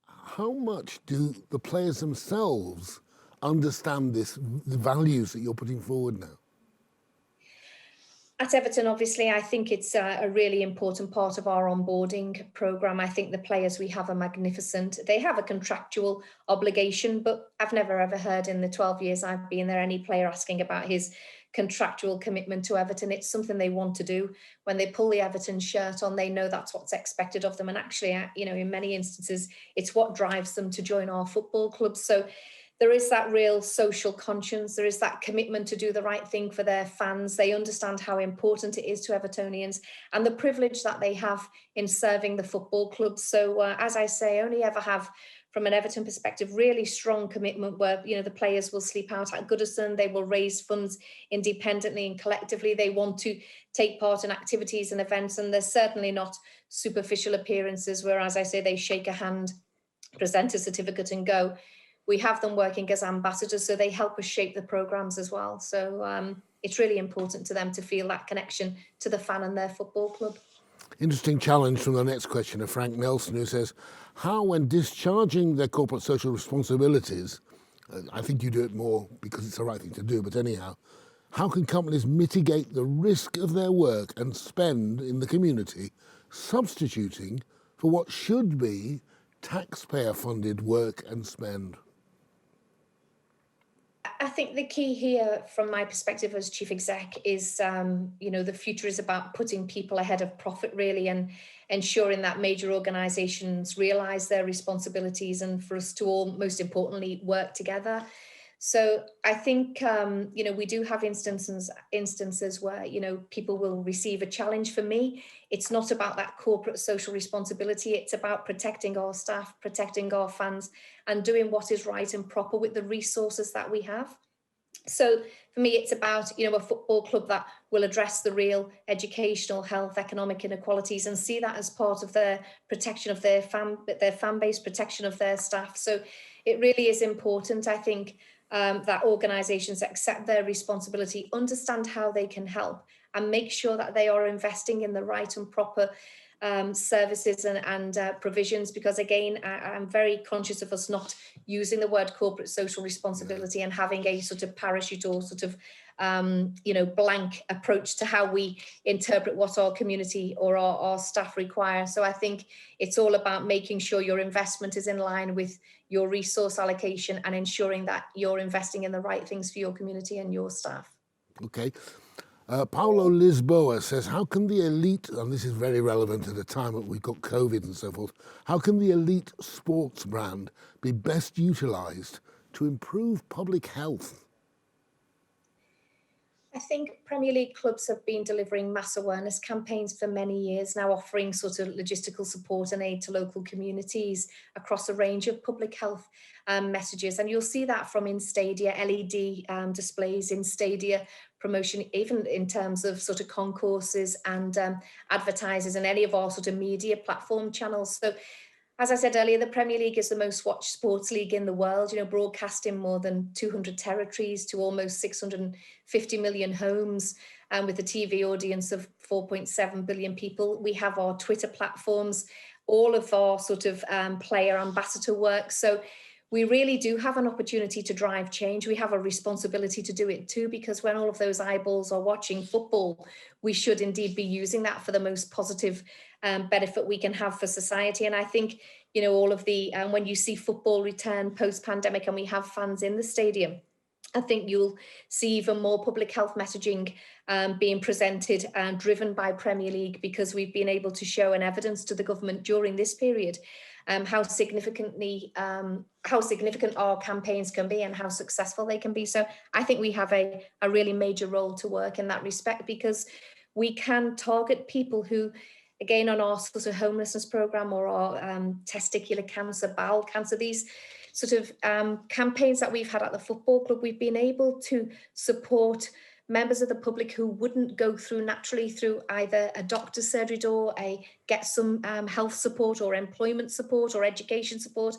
How much do the players themselves understand the values that you're putting forward now? At Everton, obviously, I think it's a really important part of our onboarding programme. I think the players we have are magnificent. They have a contractual obligation, but I've never ever heard in the 12 years I've been there any player asking about his contractual commitment to Everton. It's something they want to do. When they pull the Everton shirt on, they know that's what's expected of them. And actually, in many instances, it's what drives them to join our football club. So there is that real social conscience. There is that commitment to do the right thing for their fans. They understand how important it is to Evertonians and the privilege that they have in serving the football club. So as I say, only ever have, from an Everton perspective, really strong commitment where, the players will sleep out at Goodison. They will raise funds independently and collectively. They want to take part in activities and events. And there's certainly not superficial appearances where, as I say, they shake a hand, present a certificate and go. We have them working as ambassadors, so they help us shape the programmes as well. So it's really important to them to feel that connection to the fan and their football club. Interesting challenge from the next questioner, Frank Nelson, who says, how, when discharging their corporate social responsibilities, I think you do it more because it's the right thing to do, but anyhow, how can companies mitigate the risk of their work and spend in the community, substituting for what should be taxpayer-funded work and spend? I think the key here, from my perspective as chief exec, is, the future is about putting people ahead of profit, really, and ensuring that major organisations realise their responsibilities, and for us to all, most importantly, work together. So I think, we do have instances where, people will receive a challenge. For me, it's not about that corporate social responsibility. It's about protecting our staff, protecting our fans, and doing what is right and proper with the resources that we have. So for me, it's about, a football club that will address the real educational, health, economic inequalities, and see that as part of their protection of their fan base, protection of their staff. So it really is important, I think, that organisations accept their responsibility, understand how they can help, and make sure that they are investing in the right and proper services and provisions. Because again, I'm very conscious of us not using the word corporate social responsibility and having a sort of parachute or sort of blank approach to how we interpret what our community or our staff require. So I think it's all about making sure your investment is in line with your resource allocation and ensuring that you're investing in the right things for your community and your staff. Okay. Paulo Lisboa says, how can the elite, and this is very relevant at a time that we've got COVID and so forth, how can the elite sports brand be best utilised to improve public health? I think Premier League clubs have been delivering mass awareness campaigns for many years now, offering sort of logistical support and aid to local communities across a range of public health messages. And you'll see that from in-stadia LED displays in stadia, promotion, even in terms of sort of concourses and advertisers and any of our sort of media platform channels. So as I said earlier, the Premier League is the most watched sports league in the world, broadcasting more than 200 territories to almost 650 million homes, and with a TV audience of 4.7 billion people. We have our Twitter platforms, all of our sort of player ambassador work. So we really do have an opportunity to drive change. We have a responsibility to do it too, because when all of those eyeballs are watching football, we should indeed be using that for the most positive benefit we can have for society. And I think, all of the, when you see football return post-pandemic and we have fans in the stadium, I think you'll see even more public health messaging being presented and driven by Premier League, because we've been able to show an evidence to the government during this period how significant our campaigns can be and how successful they can be. So I think we have a really major role to work in that respect, because we can target people who, again, on our sort of homelessness program or our testicular cancer, bowel cancer, these sort of campaigns that we've had at the football club, we've been able to support members of the public who wouldn't go through naturally through either a doctor's surgery door, get some health support or employment support or education support.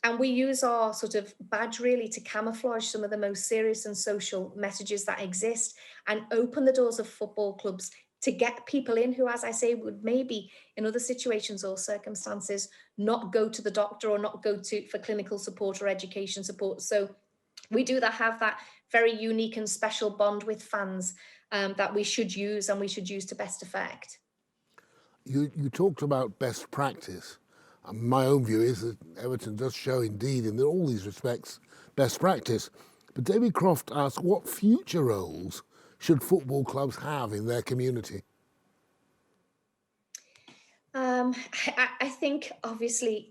And we use our sort of badge really to camouflage some of the most serious and social messages that exist and open the doors of football clubs to get people in who, as I say, would maybe in other situations or circumstances not go to the doctor or not go for clinical support or education support. So we do have that very unique and special bond with fans that we should use, and we should use to best effect. You talked about best practice. My own view is that Everton does show indeed in all these respects best practice. But David Croft asks, what future roles should football clubs have in their community? I think, obviously,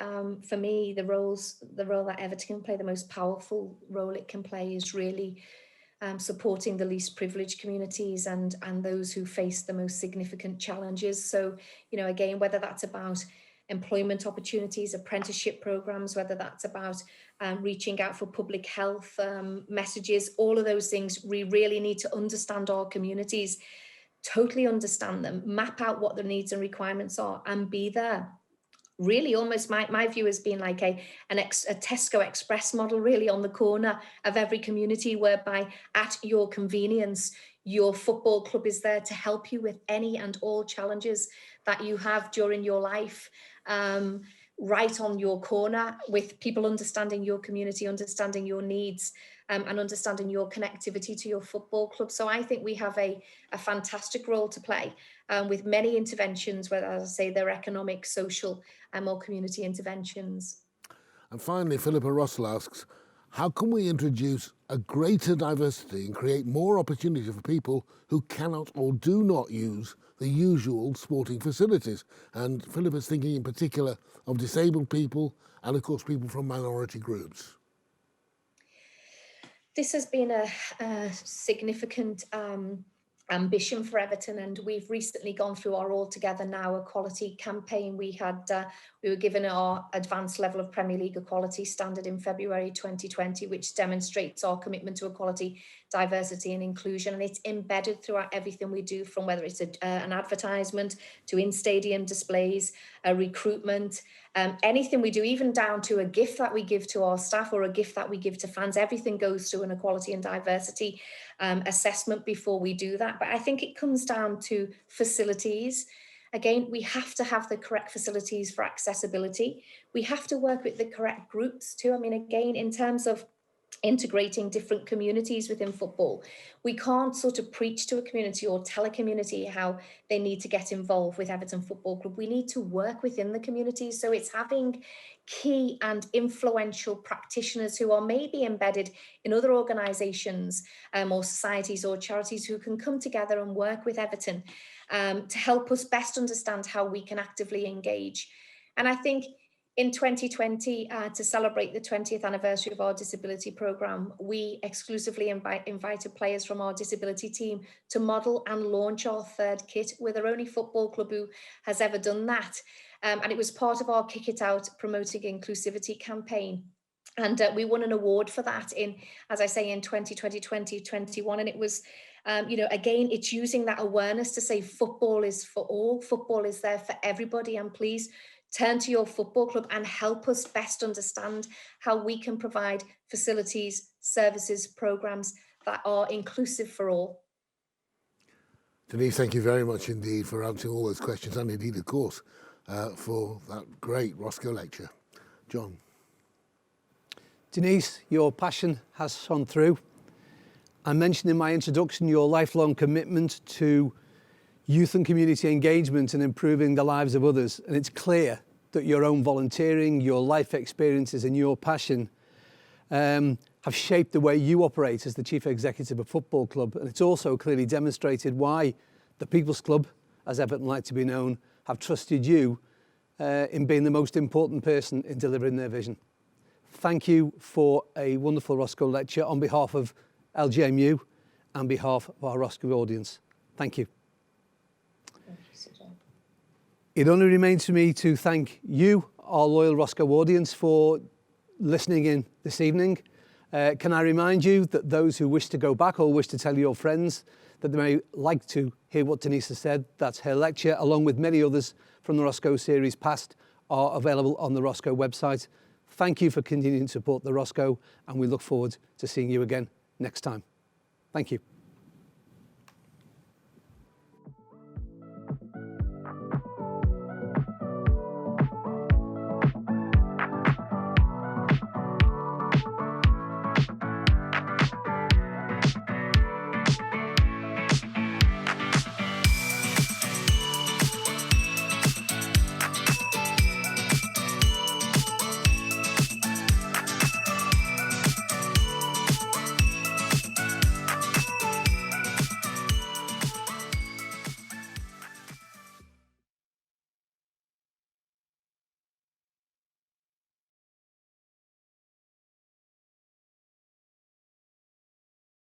for me, the role that Everton can play, the most powerful role it can play, is really supporting the least privileged communities and those who face the most significant challenges. So, again, whether that's about employment opportunities, apprenticeship programs, whether that's about reaching out for public health messages, all of those things, we really need to understand our communities, totally understand them, map out what their needs and requirements are, and be there. Really, almost my view has been like a Tesco Express model, really, on the corner of every community, whereby at your convenience, your football club is there to help you with any and all challenges that you have during your life. Right on your corner, with people understanding your community, understanding your needs, and understanding your connectivity to your football club. So I think we have a fantastic role to play with many interventions, whether, as I say, they're economic, social, or community interventions. And finally, Philippa Russell asks, how can we introduce a greater diversity and create more opportunity for people who cannot or do not use the usual sporting facilities? And Philippa's thinking in particular of disabled people and, of course, people from minority groups. This has been a significant ambition for Everton, and we've recently gone through our All Together Now equality campaign. We were given our advanced level of Premier League equality standard in February 2020, which demonstrates our commitment to equality, diversity and inclusion, and it's embedded throughout everything we do, from whether it's an advertisement to in-stadium displays, recruitment, anything we do, even down to a gift that we give to our staff or a gift that we give to fans. Everything goes through an equality and diversity assessment before we do that. But I think it comes down to facilities. Again, we have to have the correct facilities for accessibility. We have to work with the correct groups too. I mean, again, in terms of integrating different communities within football, we can't sort of preach to a community or tell a community how they need to get involved with Everton Football Club. We need to work within the community. So it's having key and influential practitioners who are maybe embedded in other organisations or societies or charities, who can come together and work with Everton to help us best understand how we can actively engage. And I think in 2020, to celebrate the 20th anniversary of our disability programme, we exclusively invited players from our disability team to model and launch our third kit. We're the only football club who has ever done that. And it was part of our Kick It Out Promoting Inclusivity campaign. And we won an award for that in, as I say, in 2020, 2021. And it was Again, it's using that awareness to say football is for all, football is there for everybody, and please turn to your football club and help us best understand how we can provide facilities, services, programmes that are inclusive for all. Denise, thank you very much indeed for answering all those questions, and indeed, of course, for that great Roscoe lecture. John. Denise, your passion has shone through. I mentioned in my introduction your lifelong commitment to youth and community engagement and improving the lives of others. And it's clear that your own volunteering, your life experiences and your passion have shaped the way you operate as the Chief Executive of Football Club. And it's also clearly demonstrated why the People's Club, as Everton like to be known, have trusted you in being the most important person in delivering their vision. Thank you for a wonderful Roscoe lecture on behalf of LJMU and behalf of our Roscoe audience. Thank you. Thank you, Sir John. It only remains for me to thank you, our loyal Roscoe audience, for listening in this evening. Can I remind you that those who wish to go back or wish to tell your friends that they may like to hear what Denise has said, that's her lecture, along with many others from the Roscoe series past, are available on the Roscoe website. Thank you for continuing to support the Roscoe, and we look forward to seeing you again next time. Thank you.